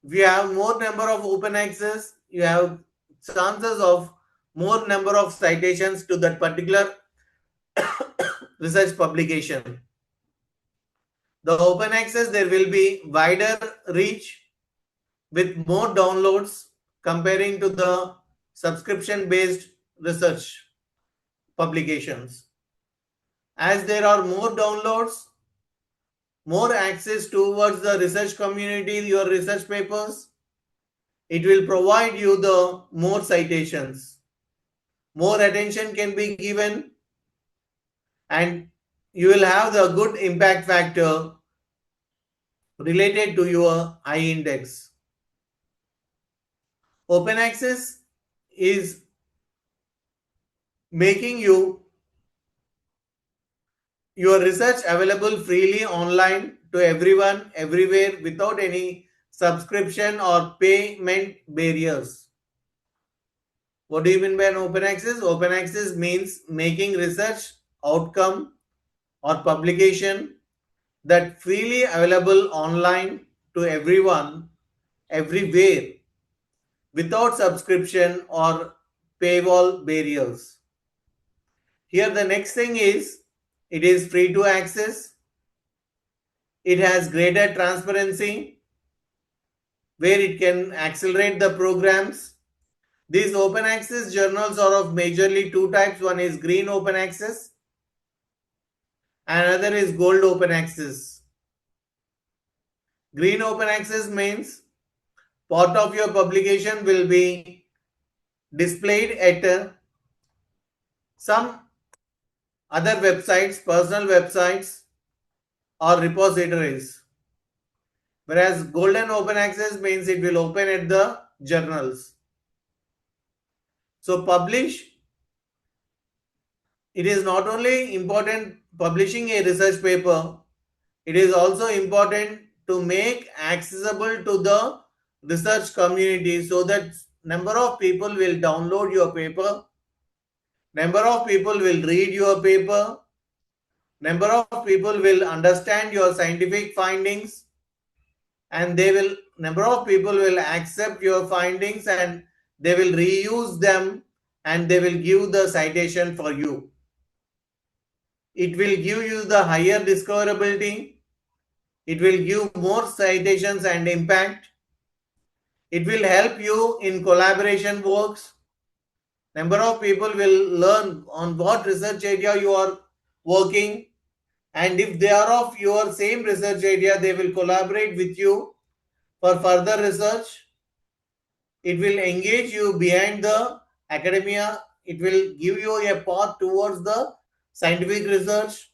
If you have more number of open access, you have chances of more number of citations to that particular research publication. The open access, there will be wider reach with more downloads comparing to the subscription based research publications. As there are more downloads, more access towards the research community, your research papers, it will provide you the more citations. More attention can be given and you will have the good impact factor related to your I index. Open access is making you your research available freely online to everyone, everywhere, without any subscription or payment barriers. What do you mean by an open access? Open access means making research outcome or publication that freely available online to everyone, everywhere, without subscription or paywall barriers. Here the next thing is, it is free to access. It has greater transparency where it can accelerate the programs. These open access journals are of majorly two types. One is green open access and another is gold open access. Green open access means part of your publication will be displayed at some other websites, personal websites or repositories. Whereas golden open access means it will open at the journals. So it is not only important publishing a research paper, it is also important to make accessible to the research community so that number of people will download your paper, number of people will read your paper, number of people will understand your scientific findings, and number of people will accept your findings and they will reuse them and they will give the citation for you. It will give you the higher discoverability. It will give more citations and impact. It will help you in collaboration works. Number of people will learn on what research area you are working, and if they are of your same research area, they will collaborate with you for further research. It will engage you behind the academia. It will give you a path towards the scientific research.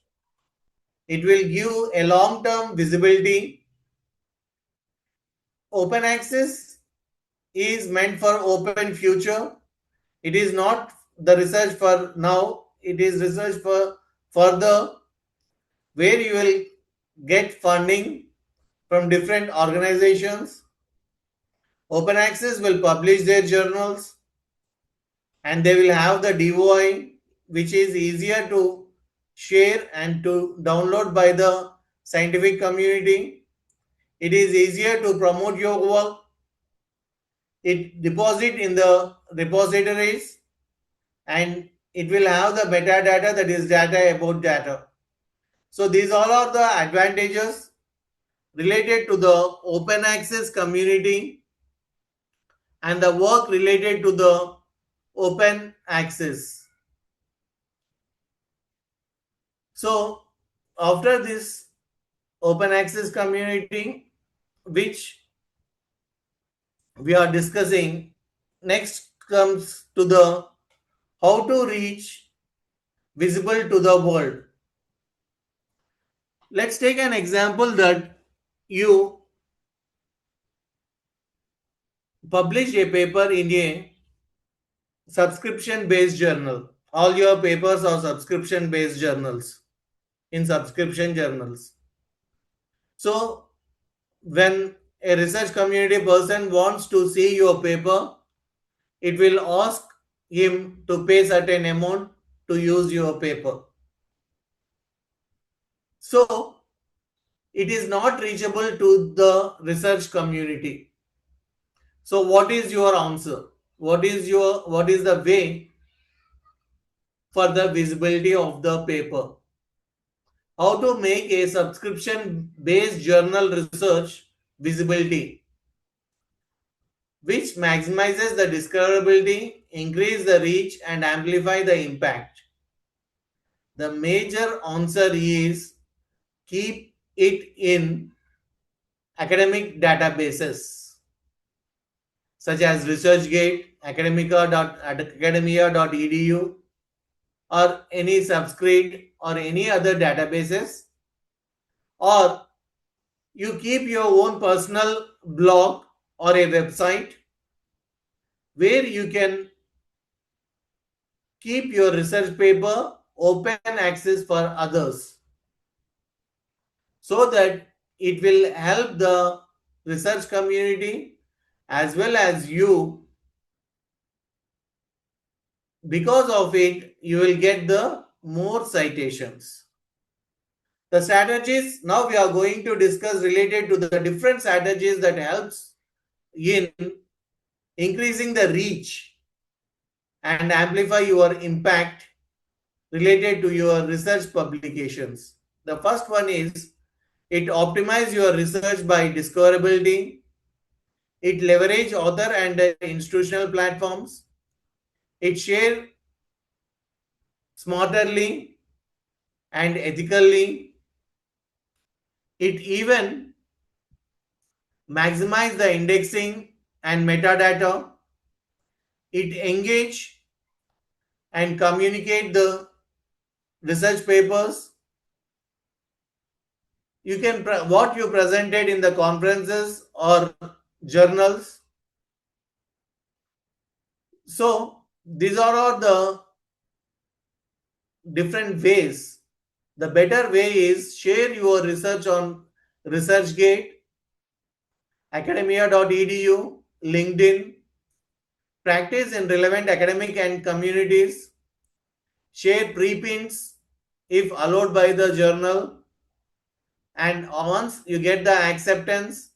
It will give a long-term visibility. Open access is meant for open future. It is not the research for now. It is research for further, where you will get funding from different organizations. Open access will publish their journals and they will have the DOI, which is easier to share and to download by the scientific community. It is easier to promote your work. It deposit in the repositories and it will have the metadata, that is data about data. So these all are the advantages related to the open access community and the work related to the open access. So after this open access community, which we are discussing, next comes to the how to reach visible to the world. Let's take an example that you publish a paper in a subscription based journal. All your papers are subscription based journals, in subscription journals. So when a research community person wants to see your paper, it will ask him to pay certain amount to use your paper. So it is not reachable to the research community. So what is your answer? What is the way for the visibility of the paper? How to make a subscription based journal research visibility, which maximizes the discoverability, increase the reach and amplify the impact? The major answer is keep it in academic databases such as ResearchGate, academia.edu, or any Subscript or any other databases, or you keep your own personal blog or a website where you can keep your research paper open access for others. so that it will help the research community as well as you. Because of it, you will get the more citations. The strategies, now we are going to discuss related to the different strategies that helps in increasing the reach and amplify your impact related to your research publications. The first one is it optimize your research by discoverability. It leverage author and institutional platforms. It share smarterly and ethically. It even maximize the indexing and metadata. It engage and communicate the research papers. You can what you presented in the conferences or journals. So these are all the different ways. The better way is share your research on ResearchGate, academia.edu, LinkedIn, practice in relevant academic and communities, share preprints if allowed by the journal, and once you get the acceptance,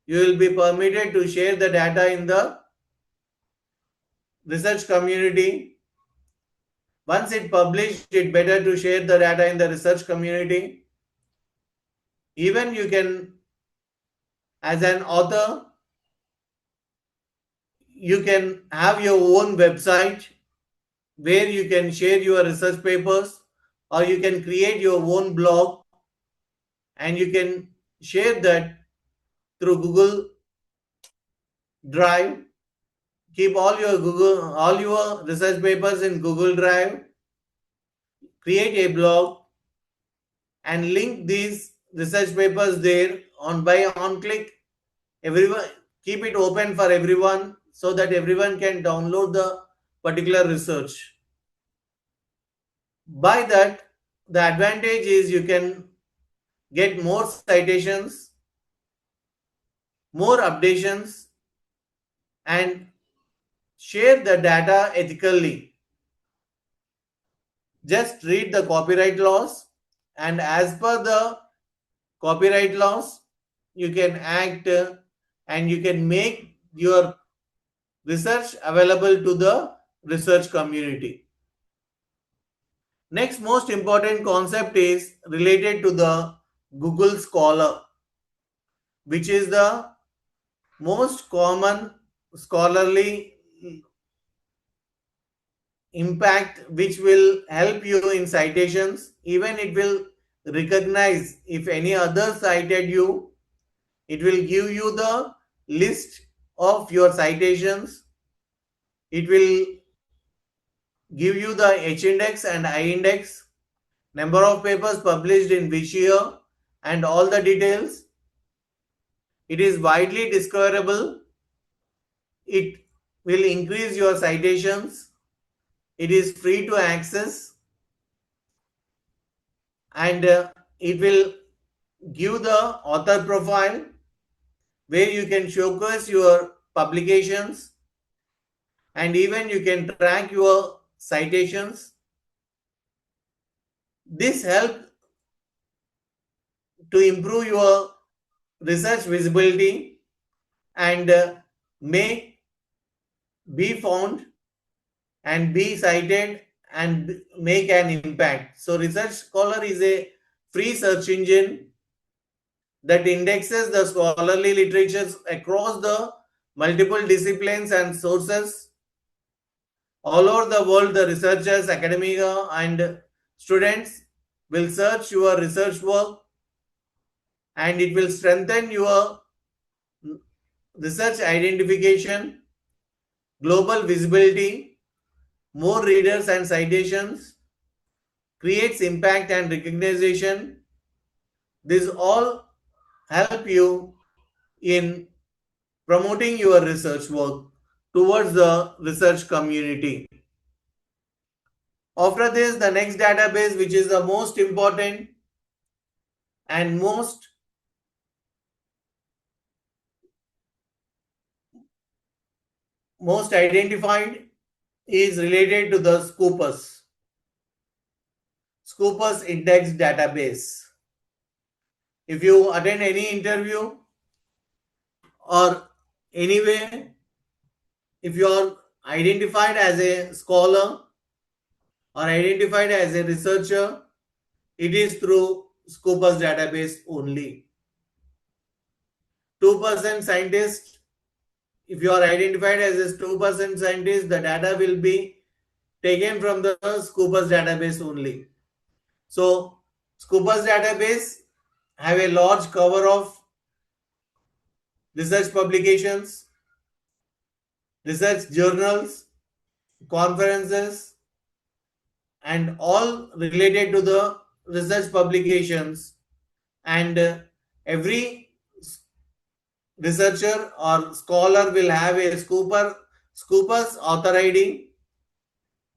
you will be permitted to share the data in the research community. Once it published, it better to share the data in the research community. Even you can, as an author, you can have your own website where you can share your research papers, or you can create your own blog and you can share that through Google Drive. Keep all your research papers in Google Drive, create a blog and link these research papers there on click. Everyone, keep it open for everyone so that everyone can download the particular research. By that, the advantage is you can get more citations, more updations, and share the data ethically. Just read the copyright laws, and as per the copyright laws, you can act and you can make your research available to the research community. Next most important concept is related to the Google Scholar, which is the most common scholarly impact which will help you in citations. Even it will recognize if any other cited you. It will give you the list of your citations. It will give you the H index and I index, number of papers published in which year, and all the details. It is widely discoverable. It will increase your citations. It is free to access, and it will give the author profile where you can showcase your publications, and even you can track your citations. This helps to improve your research visibility and may be found and be cited and make an impact. So Research Scholar is a free search engine that indexes the scholarly literatures across the multiple disciplines and sources. All over the world, the researchers, academia, and students will search your research work, and it will strengthen your research identification, global visibility, more readers and citations, creates impact and recognition. This all help you in promoting your research work towards the research community. After this, the next database, which is the most important, and most identified is related to the Scopus index database. If you attend any interview or anyway, if you are identified as a scholar or identified as a researcher, it is through Scopus database only. 2% scientist, if you are identified as a 2% scientist, the data will be taken from the Scopus database only. So Scopus database have a large cover of research publications, research journals, conferences, and all related to the research publications. And every researcher or scholar will have a Scopus author ID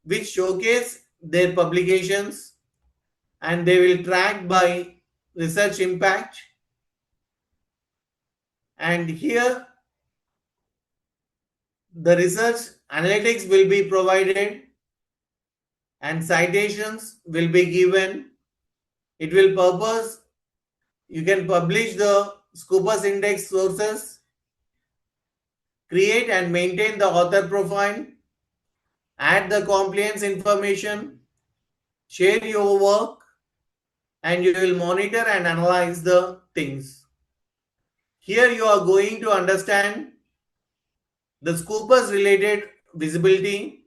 which showcase their publications, and they will track by research impact. And here the research analytics will be provided and citations will be given. It will purpose, you can publish the Scopus index sources, create and maintain the author profile, add the compliance information, share your work, and you will monitor and analyze the things. Here you are going to understand the Scopus related visibility,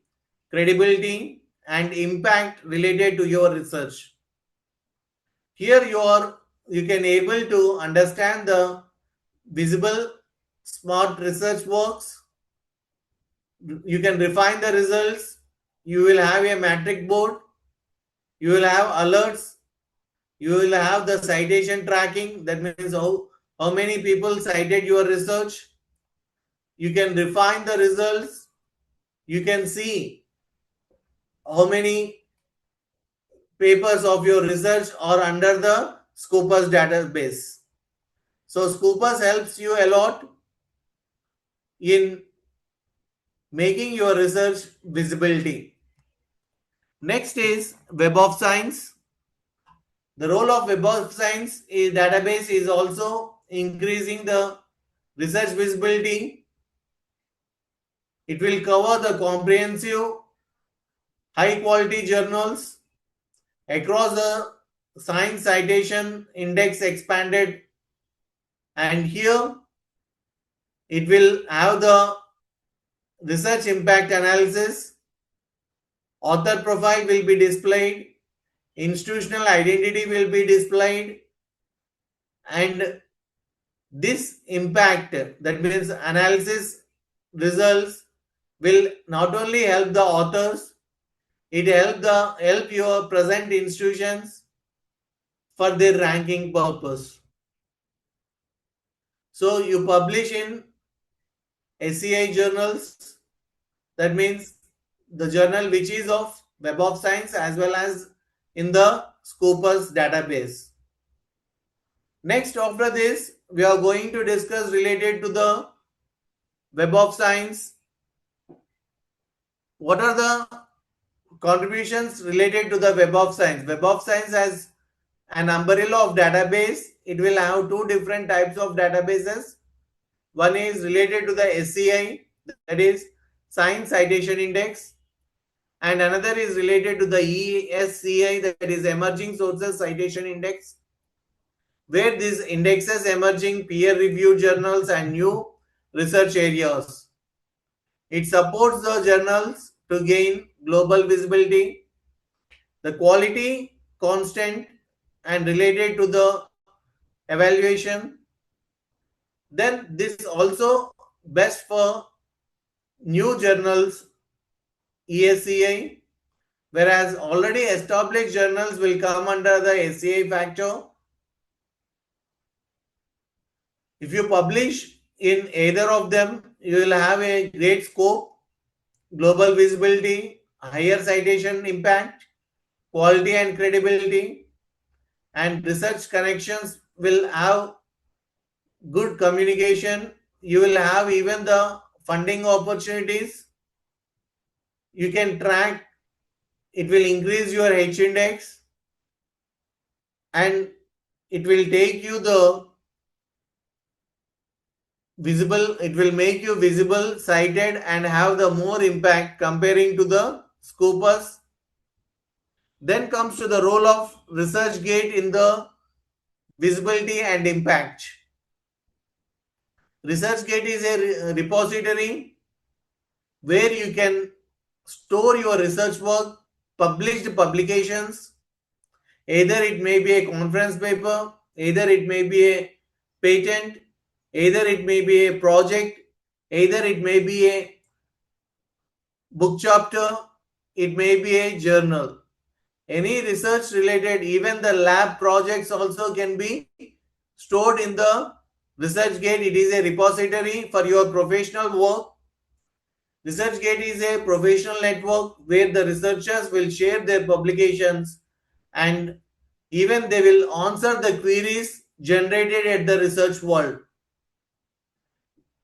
credibility, and impact related to your research. Here you can able to understand the visible smart research works. You can refine the results. You will have a metric board. You will have alerts. You will have the citation tracking. That means how many people cited your research. You can refine the results. You can see how many papers of your research are under the Scopus database. So Scopus helps you a lot in making your research visibility. Next is Web of Science. The role of Web of Science is database is also increasing the research visibility. It will cover the comprehensive high quality journals across the science citation index expanded, and here it will have the research impact analysis, author profile will be displayed, institutional identity will be displayed, and this impact, that means analysis results, will not only help the authors, it help your present institutions for their ranking purpose. So you publish in SCI journals, that means the journal which is of Web of Science as well as in the Scopus database. Next, after this, we are going to discuss related to the Web of Science. What are the contributions related to the Web of Science? Web of Science has an umbrella of database. It will have two different types of databases. One is related to the SCI, that is Science Citation Index, and another is related to the ESCI, that is Emerging Sources Citation Index, where these indexes emerging peer-reviewed journals and new research areas. It supports the journals to gain global visibility, the quality constant and related to the evaluation. Then this also best for new journals, ESCI, whereas already established journals will come under the SCI factor. If you publish in either of them, you will have a great scope, global visibility, higher citation impact, quality and credibility. and research connections will have good communication. You will have even the funding opportunities. You can track, it will increase your H index, and it will take you the visible, it will make you visible, cited, and have the more impact comparing to the scopus. Then comes to the role of ResearchGate in the visibility and impact. ResearchGate is a repository where you can store your research work, published publications. Either it may be a conference paper, either it may be a patent, either it may be a project, either it may be a book chapter, it may be a journal. Any research related, even the lab projects also can be stored in the ResearchGate. It is a repository for your professional work. ResearchGate is a professional network where the researchers will share their publications, and even they will answer the queries generated at the research world.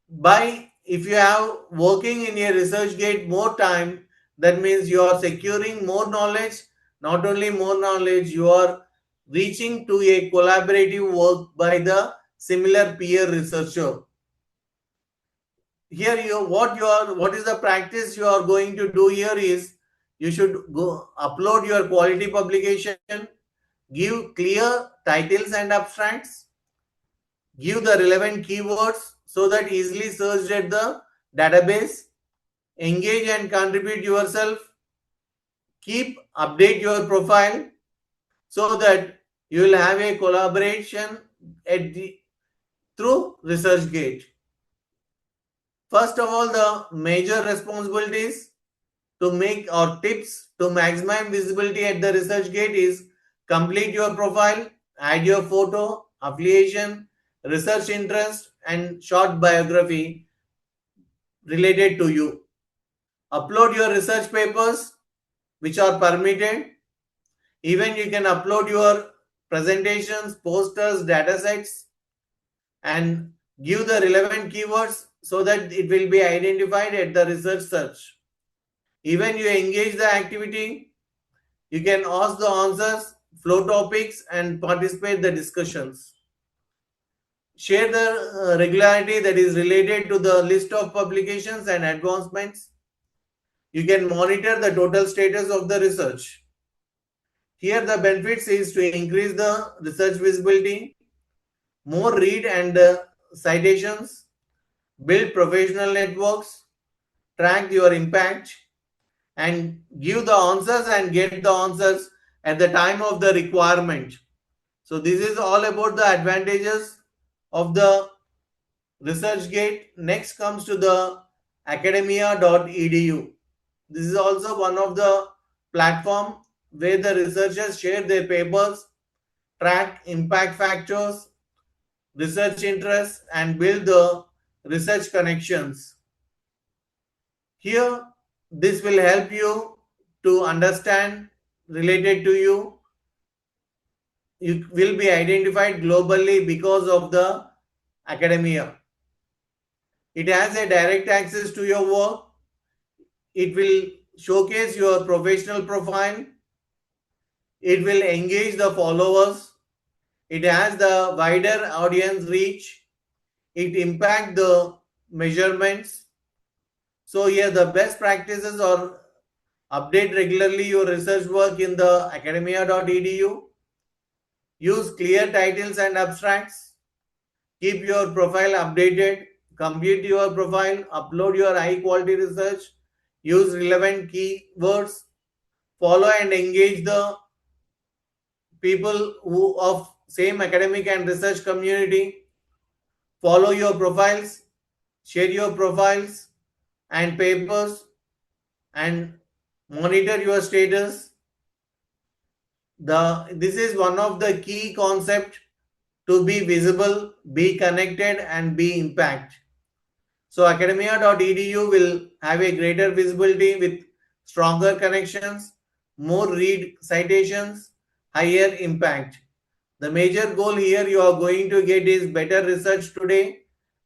By if you have working in a ResearchGate more time, that means you are securing more knowledge. Not only more knowledge, you are reaching to a collaborative work by the similar peer researcher. Here what is the practice you are going to do here is you should go upload your quality publication, give clear titles and abstracts, give the relevant keywords so that easily searched at the database, engage and contribute yourself, keep update your profile so that you will have a collaboration through ResearchGate. First of all, the major responsibilities to make or tips to maximum visibility at the ResearchGate is complete your profile, add your photo, affiliation, research interest, and short biography related to you. Upload your research papers which are permitted. Even you can upload your presentations, posters, datasets, and give the relevant keywords so that it will be identified at the research search. Even you engage the activity, you can ask the answers, flow topics, and participate the discussions. Share the regularity that is related to the list of publications and advancements. You can monitor the total status of the research. Here the benefits is to increase the research visibility, more read and citations, build professional networks, track your impact, and give the answers and get the answers at the time of the requirement. So this is all about the advantages of the ResearchGate. Next comes to the academia.edu. This is also one of the platform where the researchers share their papers, track impact factors, research interests, and build the research connections. Here, this will help you to understand related to you. You will be identified globally because of the academia. It has a direct access to your work. It will showcase your professional profile. It will engage the followers. It has the wider audience reach. It impact the measurements. So here the best practices are update regularly your research work in the academia.edu. Use clear titles and abstracts. Keep your profile updated. Complete your profile. Upload your high quality research. Use relevant keywords. Follow and engage the people who of same academic and research community. Follow your profiles. Share your profiles and papers and monitor your status. This is one of the key concepts to be visible, be connected, and be impact. So academia.edu will have a greater visibility with stronger connections, more read citations, higher impact. The major goal here you are going to get is better research today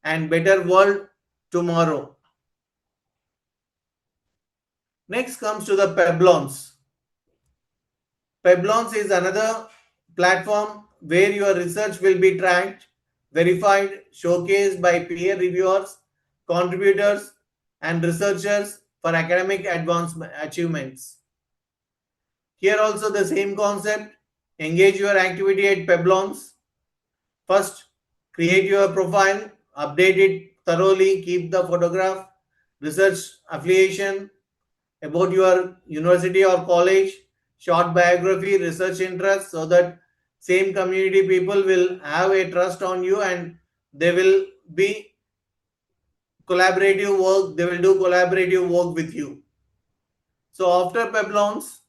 and better world tomorrow. Next comes to the Peblons. Peblons is another platform where your research will be tracked, verified, showcased by peer reviewers, contributors, and researchers for academic achievements. Here also the same concept. Engage your activity at Peblons. First, create your profile, update it thoroughly, keep the photograph, research affiliation about your university or college, short biography, research interest, so that same community people will have a trust on you and they will be collaborative work, they will do collaborative work with you. So after Peblons,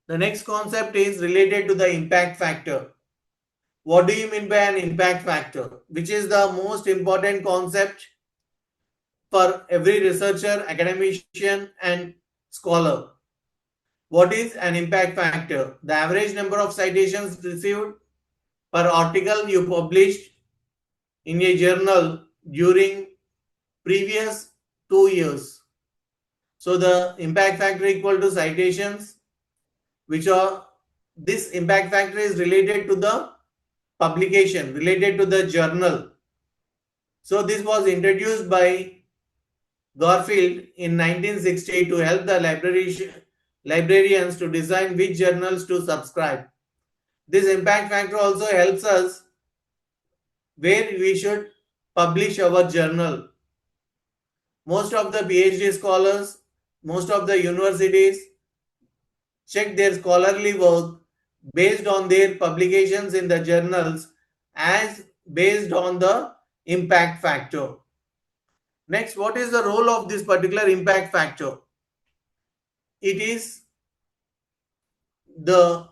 the next concept is related to the impact factor. What do you mean by an impact factor? Which is the most important concept for every researcher, academician, and scholar. What is an impact factor? The average number of citations received per article you published in a journal during previous 2 years. So the impact factor equal to citations, which are, this impact factor is related to the publication, related to the journal. So this was introduced by Garfield in 1960 to help the librarians to design which journals to subscribe. This impact factor also helps us where we should publish our journal. Most of the PhD scholars, most of the universities check their scholarly work based on their publications in the journals as based on the impact factor. Next, what is the role of this particular impact factor? It is the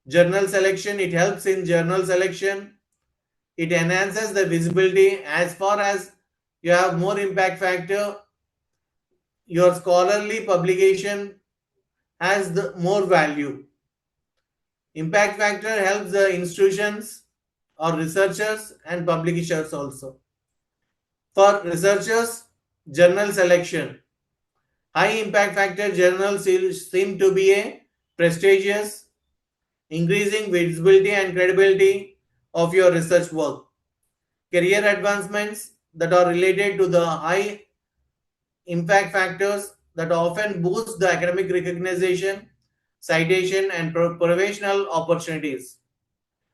journal selection. It helps in journal selection. It enhances the visibility. As far as you have more impact factor, your scholarly publication has the more value. Impact factor helps the institutions or researchers and publishers also. For researchers, journal selection. High impact factor journals seem to be a prestigious, increasing visibility and credibility of your research work. Career advancements that are related to the high impact factors that often boost the academic recognition, citation, and professional opportunities.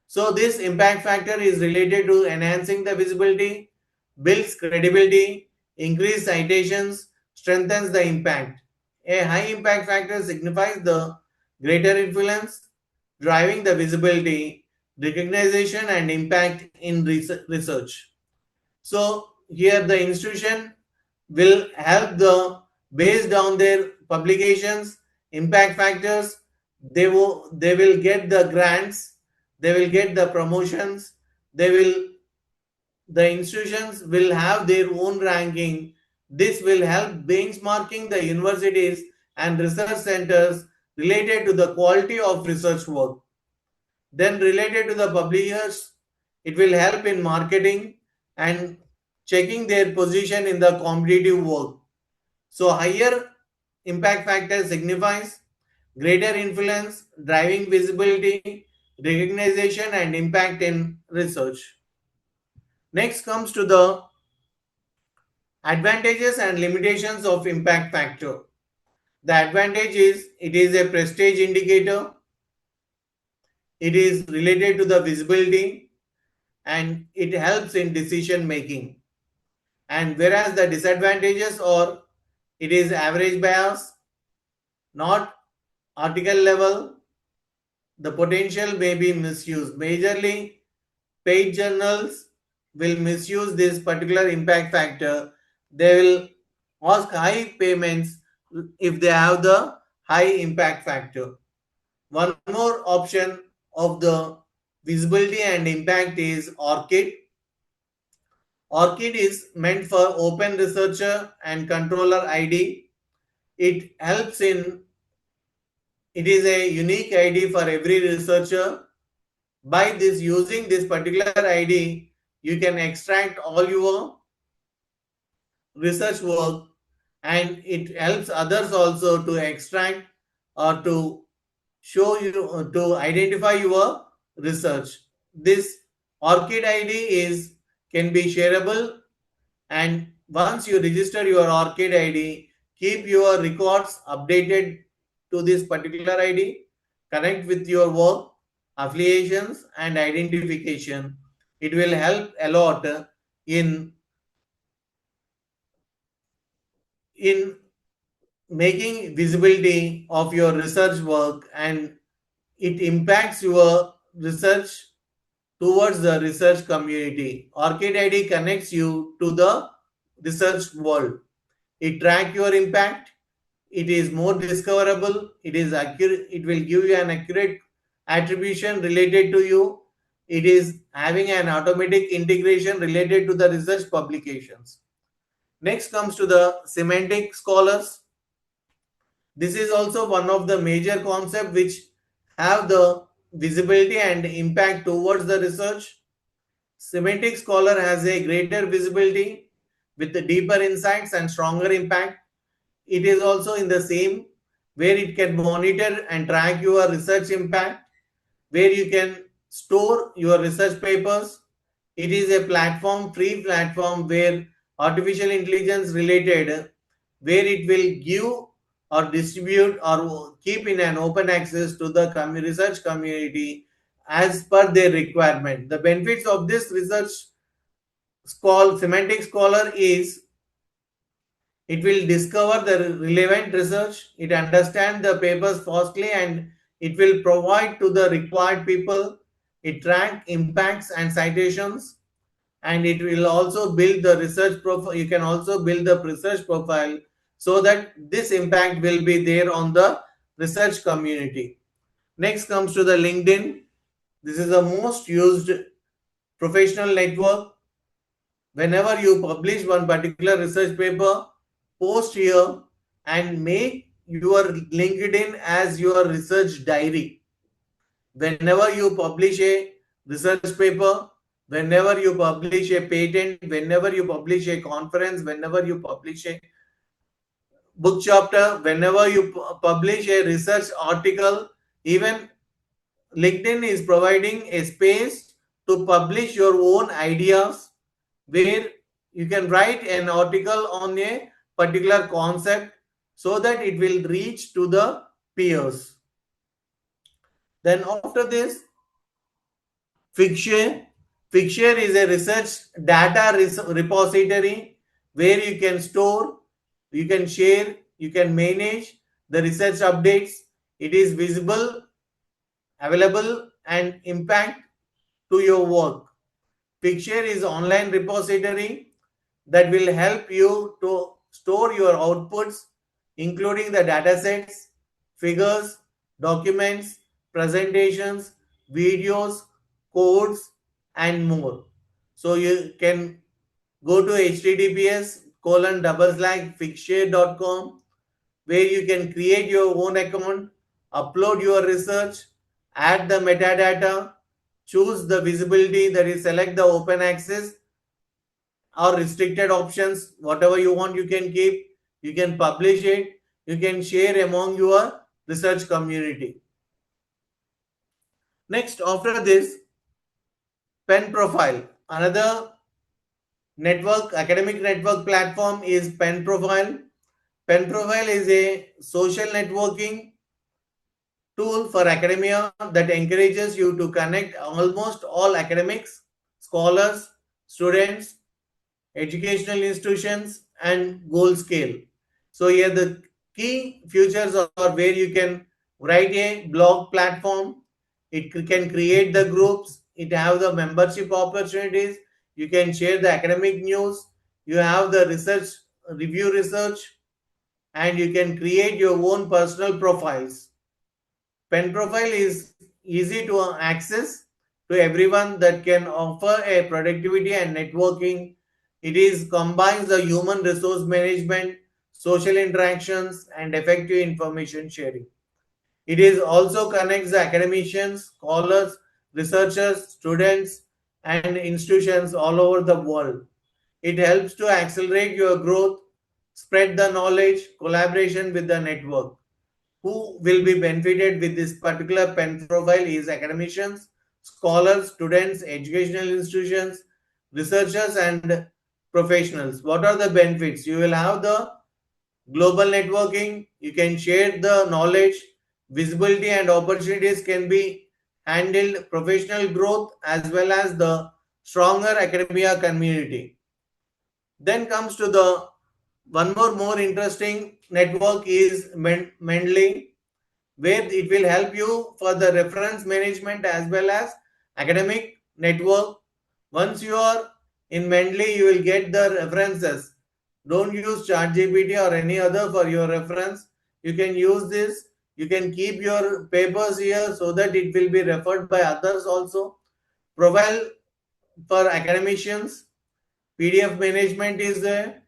So this impact factor is related to enhancing the visibility, builds credibility, increase citations, strengthens the impact. A high impact factor signifies the greater influence, driving the visibility, recognition, and impact in research. So here the institution will help the, based on their publications, impact factors, they will get the grants, they will get the promotions, the institutions will have their own ranking. This will help benchmarking the universities and research centers related to the quality of research work. Then related to the publishers, it will help in marketing and checking their position in the competitive work. So higher impact factor signifies greater influence, driving visibility, recognition, and impact in research. Next comes to the advantages and limitations of impact factor. The advantage is it is a prestige indicator, it is related to the visibility, and it helps in decision making. And whereas the disadvantages are it is average bias, not article level, the potential may be misused. Majorly, paid journals will misuse this particular impact factor. They will ask high payments if they have the high impact factor. One more option of the visibility and impact is ORCID. ORCID is meant for Open Researcher and Controller ID. It helps in It is a unique ID for every researcher. By this, using this particular ID, you can extract all your research work, and it helps others also to extract or to show you to identify your research. This ORCID ID is can be shareable, and once you register your ORCID ID, keep your records updated to this particular ID, connect with your work, affiliations, and identification. It will help a lot in in making visibility of your research work, and it impacts your research towards the research community. ORCID ID connects you to the research world. It track your impact. It is more discoverable. It is accurate. It will give you an accurate attribution related to you. It is having an automatic integration related to the research publications. Next comes to the semantic scholars. This is also one of the major concepts which have the visibility and impact towards the research. Semantic scholar has a greater visibility with the deeper insights and stronger impact. It is also in the same where it can monitor and track your research impact, where you can store your research papers. It is a platform, free platform, where artificial intelligence related, where it will give or distribute or keep in an open access to the research community as per their requirement. The benefits of this research semantic scholar is it will discover the relevant research, it understands the papers fastly, and it will provide to the required people. It track impacts and citations, and it will also build the research profile. You can also build the research profile so that this impact will be there on the research community. Next comes to the LinkedIn. This is the most used professional network. Whenever you publish one particular research paper, post here and make your LinkedIn as your research diary. Whenever you publish a research paper, whenever you publish a patent, whenever you publish a conference, whenever you publish a book chapter, whenever you publish a research article, even LinkedIn is providing a space to publish your own ideas, where you can write an article on a particular concept so that it will reach to the peers. Then after this, Figshare. Figshare is a research data repository where you can store, you can share, you can manage the research updates. It is visible, available, and impact to your work. Figshare is online repository that will help you to store your outputs, including the datasets, figures, documents, presentations, videos, codes, and more. So you can go to https://figshare.com, where you can create your own account, upload your research, add the metadata, choose the visibility, that is select the open access or restricted options. Whatever you want, you can keep. You can publish it. You can share among your research community. Next, after this, Pen Profile. Another network, academic network platform is Pen Profile. Pen Profile is a social networking tool for academia that encourages you to connect almost all academics, scholars, students, educational institutions, and goal scale. So here the key features are where you can write a blog platform, it can create the groups, it have the membership opportunities, you can share the academic news, you have the research, review research, and you can create your own personal profiles. Pen Profile is easy to access to everyone that can offer a productivity and networking. It is combines the human resource management, social interactions, and effective information sharing. It is also connects the academicians, scholars, researchers, students, and institutions all over the world. It helps to accelerate your growth, spread the knowledge, collaboration with the network. Who will be benefited with this particular pen profile is academicians, scholars, students, educational institutions, researchers, and professionals. What are the benefits? You will have the global networking, you can share the knowledge, visibility and opportunities can be handled, professional growth as well as the stronger academia community. Then comes to the one more interesting network is Mendeley, where it will help you for the reference management as well as academic network. Once you are in Mendeley, you will get the references. Don't use ChatGPT or any other for your reference. You can use this. You can keep your papers here so that it will be referred by others also. Profile for academicians, PDF management is there.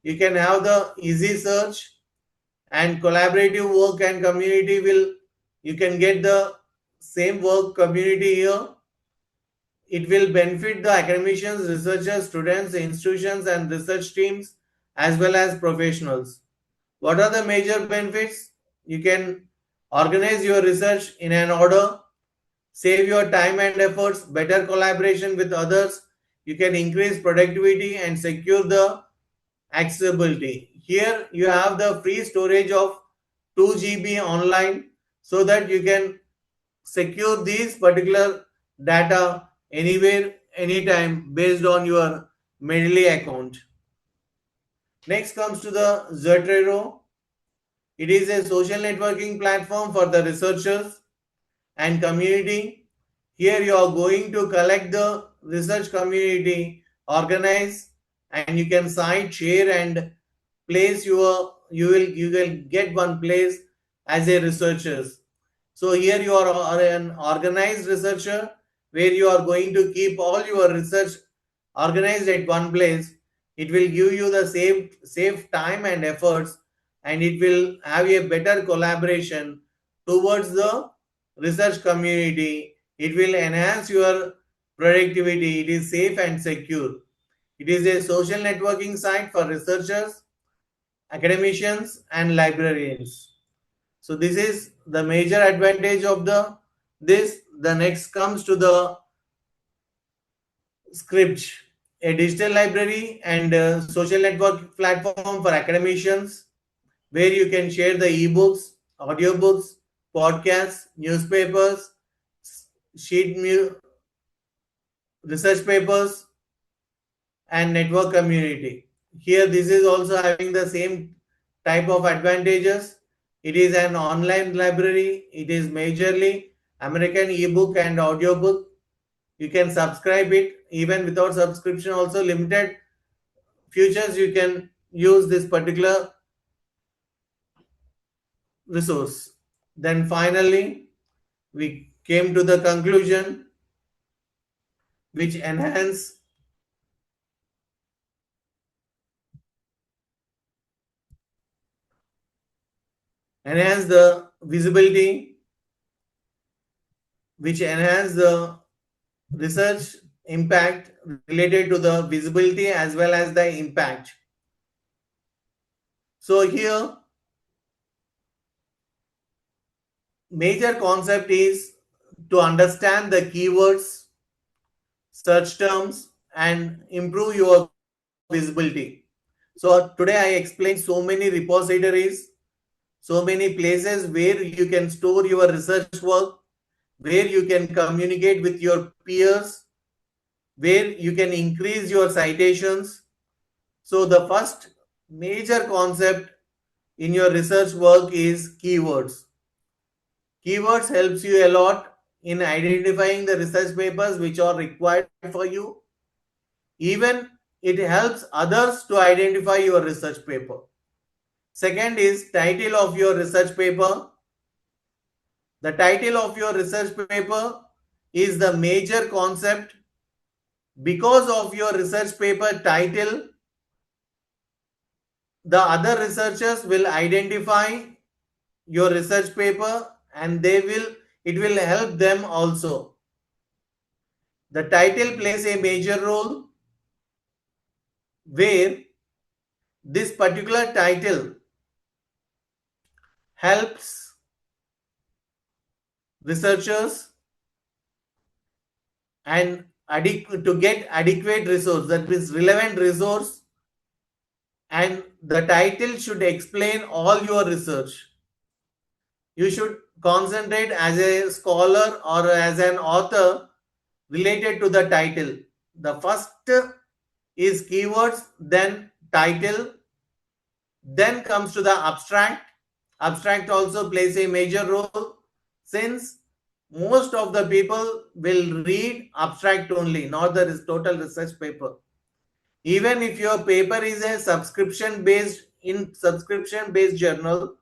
You can have the easy search and collaborative work and community will, you can get the same work community here. It will benefit the academicians, researchers, students, institutions and research teams as well as professionals. What are the major benefits? You can organize your research in an order, save your time and efforts, better collaboration with others. You can increase productivity and secure the accessibility. Here you have the free storage of 2 GB online so that you can secure these particular data anywhere, anytime based on your Mendeley account. Next comes to the Zotero. It is a social networking platform for the researchers and community. Here you are going to collect the research community, organize, and you can cite, share, and place you will get one place as a researchers. So here you are an organized researcher where you are going to keep all your research organized at one place. It will give you the save time and efforts, and it will have a better collaboration towards the research community. It will enhance your productivity. It is safe and secure. It is a social networking site for researchers, academicians and librarians. So this is the major advantage of the next comes to the script, a digital library and social network platform for academicians where you can share the ebooks, audiobooks, podcasts, newspapers, sheet research papers and network community. Here this is also having the same type of advantages. It is an online library. It is majorly American ebook and audiobook. You can subscribe it even without subscription, also limited features you can use this particular resource. Then finally we came to the conclusion which enhance the visibility, which enhance the research impact related to the visibility as well as the impact. So here major concept is to understand the keywords, search terms and improve your visibility. So today I explained so many repositories, so many places where you can store your research work, where you can communicate with your peers, where you can increase your citations. So the first major concept in your research work is keywords. Keywords helps you a lot in identifying the research papers which are required for you. Even it helps others to identify your research paper. Second is title of your research paper. The title of your research paper is the major concept. Because of your research paper title, the other researchers will identify your research paper and it will help them also. The title plays a major role, where this particular title helps researchers and to get adequate resource, that means relevant resource, and the title should explain all your research. You should concentrate as a scholar or as an author related to the title. The first is keywords, then title, then comes to the abstract. Abstract also plays a major role, since most of the people will read abstract only, not the total research paper. Even if your paper is a subscription based journal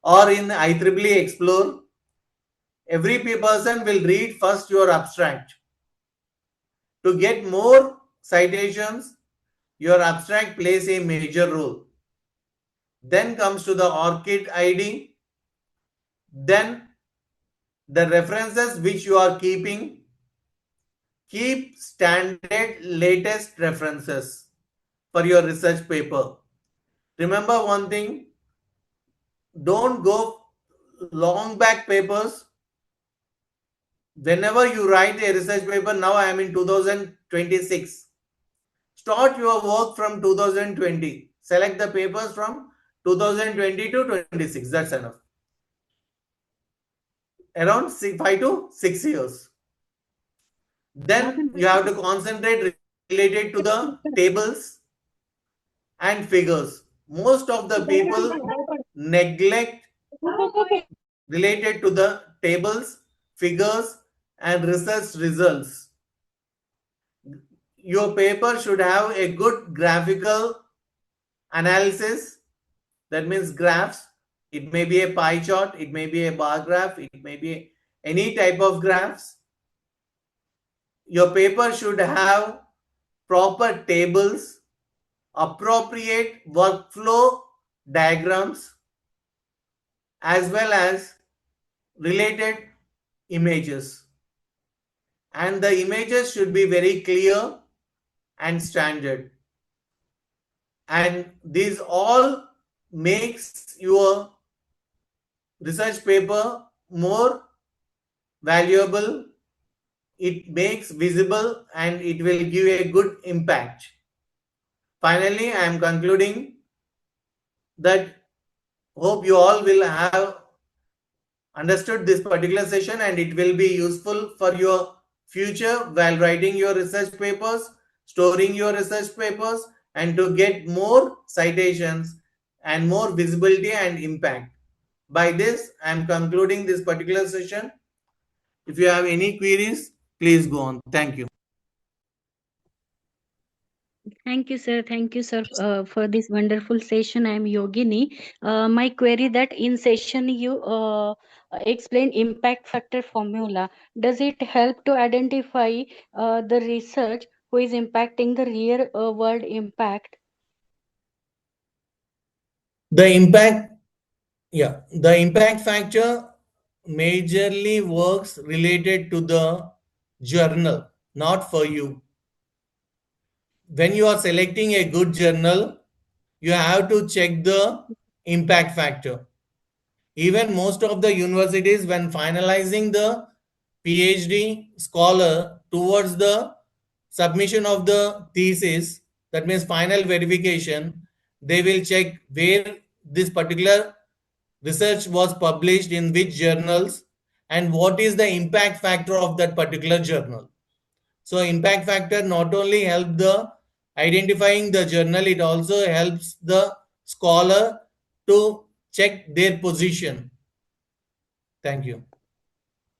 or in IEEE Explore, every person will read first your abstract. To get more citations, your abstract plays a major role. Then comes to the ORCID ID. Then the references which you are keeping, keep standard latest references for your research paper. Remember one thing, don't go long back papers. Whenever you write a research paper, now I am in 2026. Start your work from 2020. Select the papers from 2020 to 26. That's enough. Around 5 to 6 years. Then you have to concentrate related to the tables and figures. Most of the people neglect related to the tables, figures, and research results. Your paper should have a good graphical analysis. That means graphs. It may be a pie chart, it may be a bar graph, it may be any type of graphs. Your paper should have proper tables, appropriate workflow diagrams, as well as related images. And the images should be very clear and standard. And these all makes your research paper more valuable. It makes visible and it will give a good impact. Finally, I am concluding that hope you all will have understood this particular session and it will be useful for your future while writing your research papers, storing your research papers, and to get more citations and more visibility and impact. By this, I am concluding this particular session. If you have any queries, please go on. Thank you. Thank you, sir. Thank you, sir, for this wonderful session. I am Yogini. My query that in session you explain impact factor formula. Does it help to identify the research who is impacting the real world impact? The impact factor majorly works related to the journal, not for you. When you are selecting a good journal, you have to check the impact factor. Even most of the universities, when finalizing the PhD scholar towards the submission of the thesis, that means final verification, they will check where this particular research was published, in which journals, and what is the impact factor of that particular journal. So impact factor not only help the identifying the journal, it also helps the scholar to check their position. Thank you.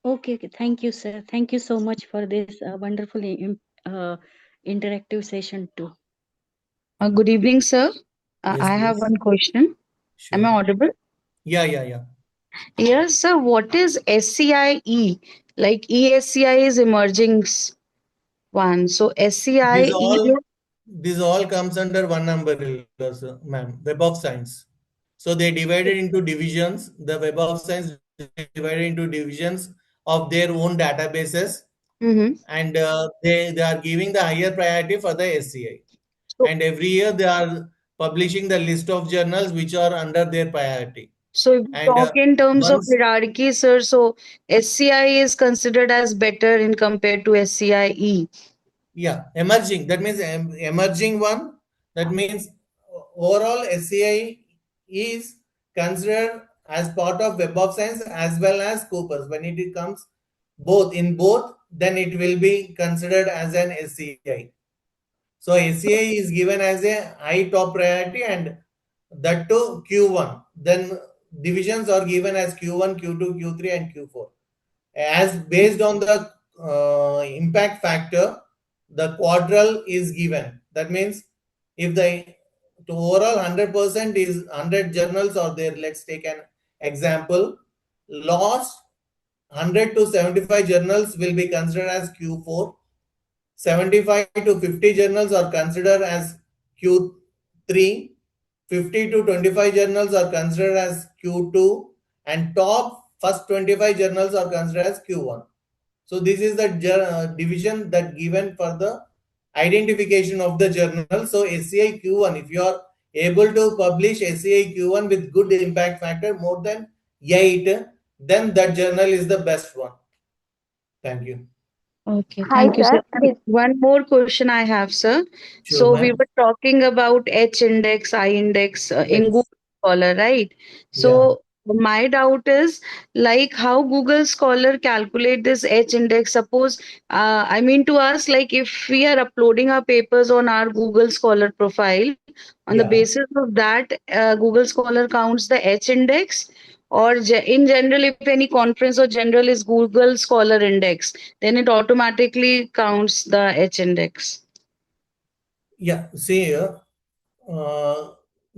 Okay, okay. Thank you, sir. Thank you so much for this wonderful interactive session too. Good evening, sir. Yes, I have please. one question. Am I Sure. audible? Yeah. Yes, sir. What is SCIE? Like ESCI is emerging one. So This SCIE. all comes under one umbrella, sir, ma'am. Web of Science. So they divided into divisions. The Web of Science divided into divisions of their own databases, Mm-hmm. and they are giving the higher priority for the SCI. So, And every year they are publishing the list of journals which are under their priority. so if we And talk in terms of once, hierarchy, sir, so SCI is considered as better in compared to SCIE. yeah, emerging, that means emerging one, that means overall SCI is considered as part of Web of Science as well as Scopus. When it comes both, then it will be considered as an SCI. So SCI is given as a high top priority, and that to Q1. Then divisions are given as Q1, Q2, Q3, and Q4. As based on the impact factor, the quadral is given. That means if the to overall 100% is 100 journals are there. Let's take an example. Lost 100 to 75 journals will be considered as Q4. 75 to 50 journals are considered as Q3, 50 to 25 journals are considered as Q2, and top first 25 journals are considered as Q1. So this is the division that given for the identification of the journal. So SCI Q1, if you are able to publish SCI Q1 with good impact factor more than 8, then that journal is the best one. Thank you. Okay, Hi, thank you, sir. sir. And one more question I have, sir. Sure, So we ma'am. were talking about H index, I index in Yes. Google Scholar, right? Yeah. So my doubt is like how Google Scholar calculate this H index. Suppose, I mean to ask, like if we are uploading our papers on our Google Scholar profile, on the Yeah. basis of that, Google Scholar counts the H index, or in general, if any conference or general is Google Scholar index, then it automatically counts the H index. Yeah. See here, uh,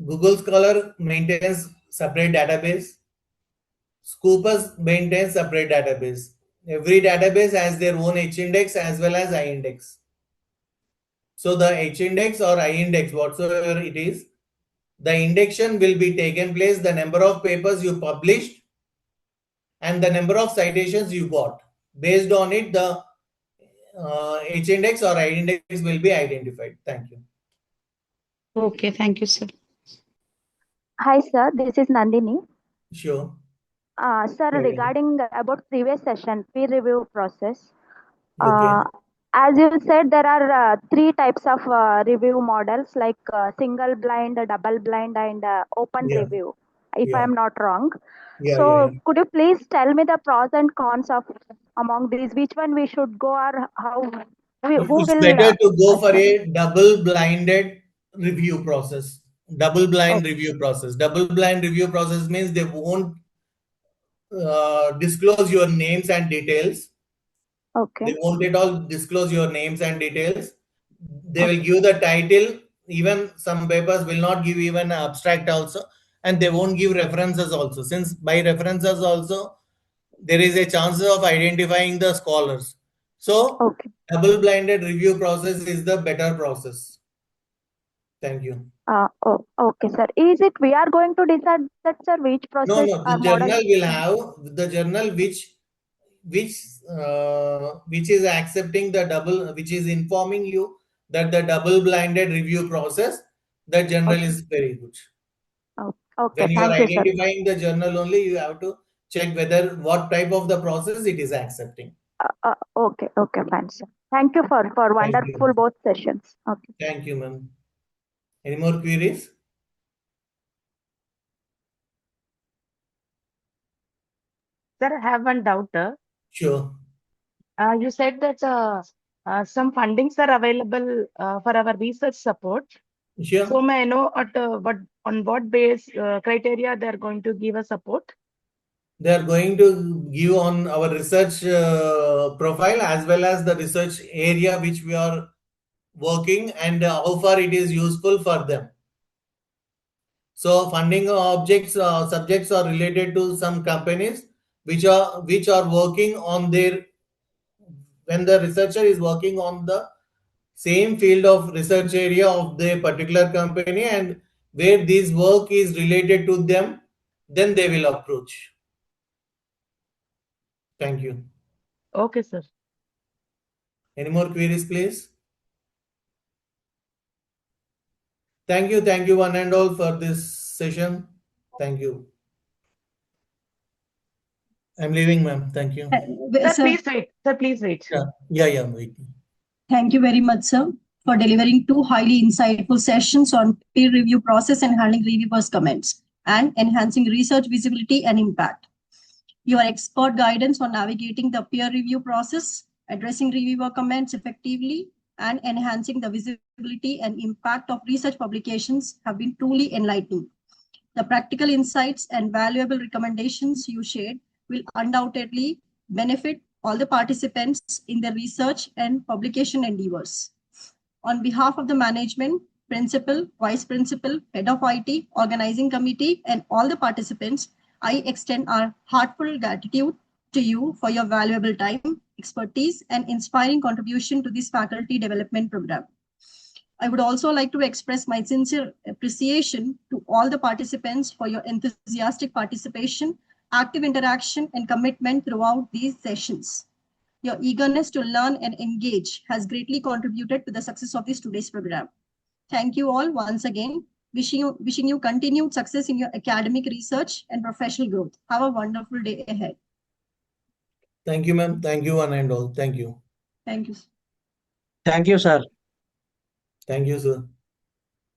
Google Scholar maintains separate database. Scopus maintains separate database. Every database has their own H index as well as I index. So the H index or I index, whatsoever it is, the indexion will be taken place, the number of papers you published and the number of citations you got. Based on it, the H index or I index will be identified. Thank you. Okay, thank you, sir. Hi, sir. This is Nandini. Sure. Sir, regarding about previous session, peer review process, Okay. uh, as you said, there are three types of review models like single blind, double blind, and open Yeah. review, if I Yeah. am not wrong. Yeah. Yeah. So, Yeah. could you please tell me the pros and cons of among these? Which one we should go, or how? Who It's will better to go for study? a double blinded review process. Double blind Okay. review process. Double blind review process means they won't disclose your names and details. Okay. They won't at all disclose your names and details. They will Okay. give the title. Even some papers will not give even an abstract also, and they won't give references also. Since by references also there is a chance of identifying the scholars. So Okay. double-blinded review process is the better process. Thank you. Oh, okay, sir. Is it we are going to decide that, sir, which No, process no. The or model? journal will have the journal which which is accepting the double, which is informing you that the double-blinded review process. The journal Okay. is very good. Oh, okay. When you are Thank you, sir. identifying the journal only, you have to check whether what type of the process it is accepting. Okay. Okay. Fine, sir. Thank you for Thank wonderful you. both sessions. Okay. Thank you, ma'am. Any more queries? Sir, I have one doubt. Sure. You said that some fundings are available for our research support. So Sure. may I know at what on what base criteria they are going to give us support? They are going to give on our research profile as well as the research area which we are working, and how far it is useful for them. So funding objects subjects are related to some companies which are working on their, when the researcher is working on the same field of research area of the particular company, and where this work is related to them, then they will approach. Thank you. Okay, sir. Any more queries, please? Thank you one and all for this session. Thank you. I'm leaving, ma'am. Thank you. Sir, Sir, please wait. Sir, please wait. Yeah, I'm waiting. thank you very much, sir, for delivering two highly insightful sessions on peer review process and handling reviewers' comments and enhancing research visibility and impact. Your expert guidance on navigating the peer review process, addressing reviewer comments effectively, and enhancing the visibility and impact of research publications have been truly enlightening. The practical insights and valuable recommendations you shared will undoubtedly benefit all the participants in their research and publication endeavors. On behalf of the management, principal, vice principal, head of IT, organizing committee, and all the participants, I extend our heartfelt gratitude to you for your valuable time, expertise, and inspiring contribution to this faculty development program. I would also like to express my sincere appreciation to all the participants for your enthusiastic participation, active interaction, and commitment throughout these sessions. Your eagerness to learn and engage has greatly contributed to the success of this today's program. Thank you all once again. Wishing you continued success in your academic research and professional growth. Have a wonderful day ahead. Thank you, ma'am. Thank you one and all. Thank you. Thank you. Thank you, sir. Thank you, sir.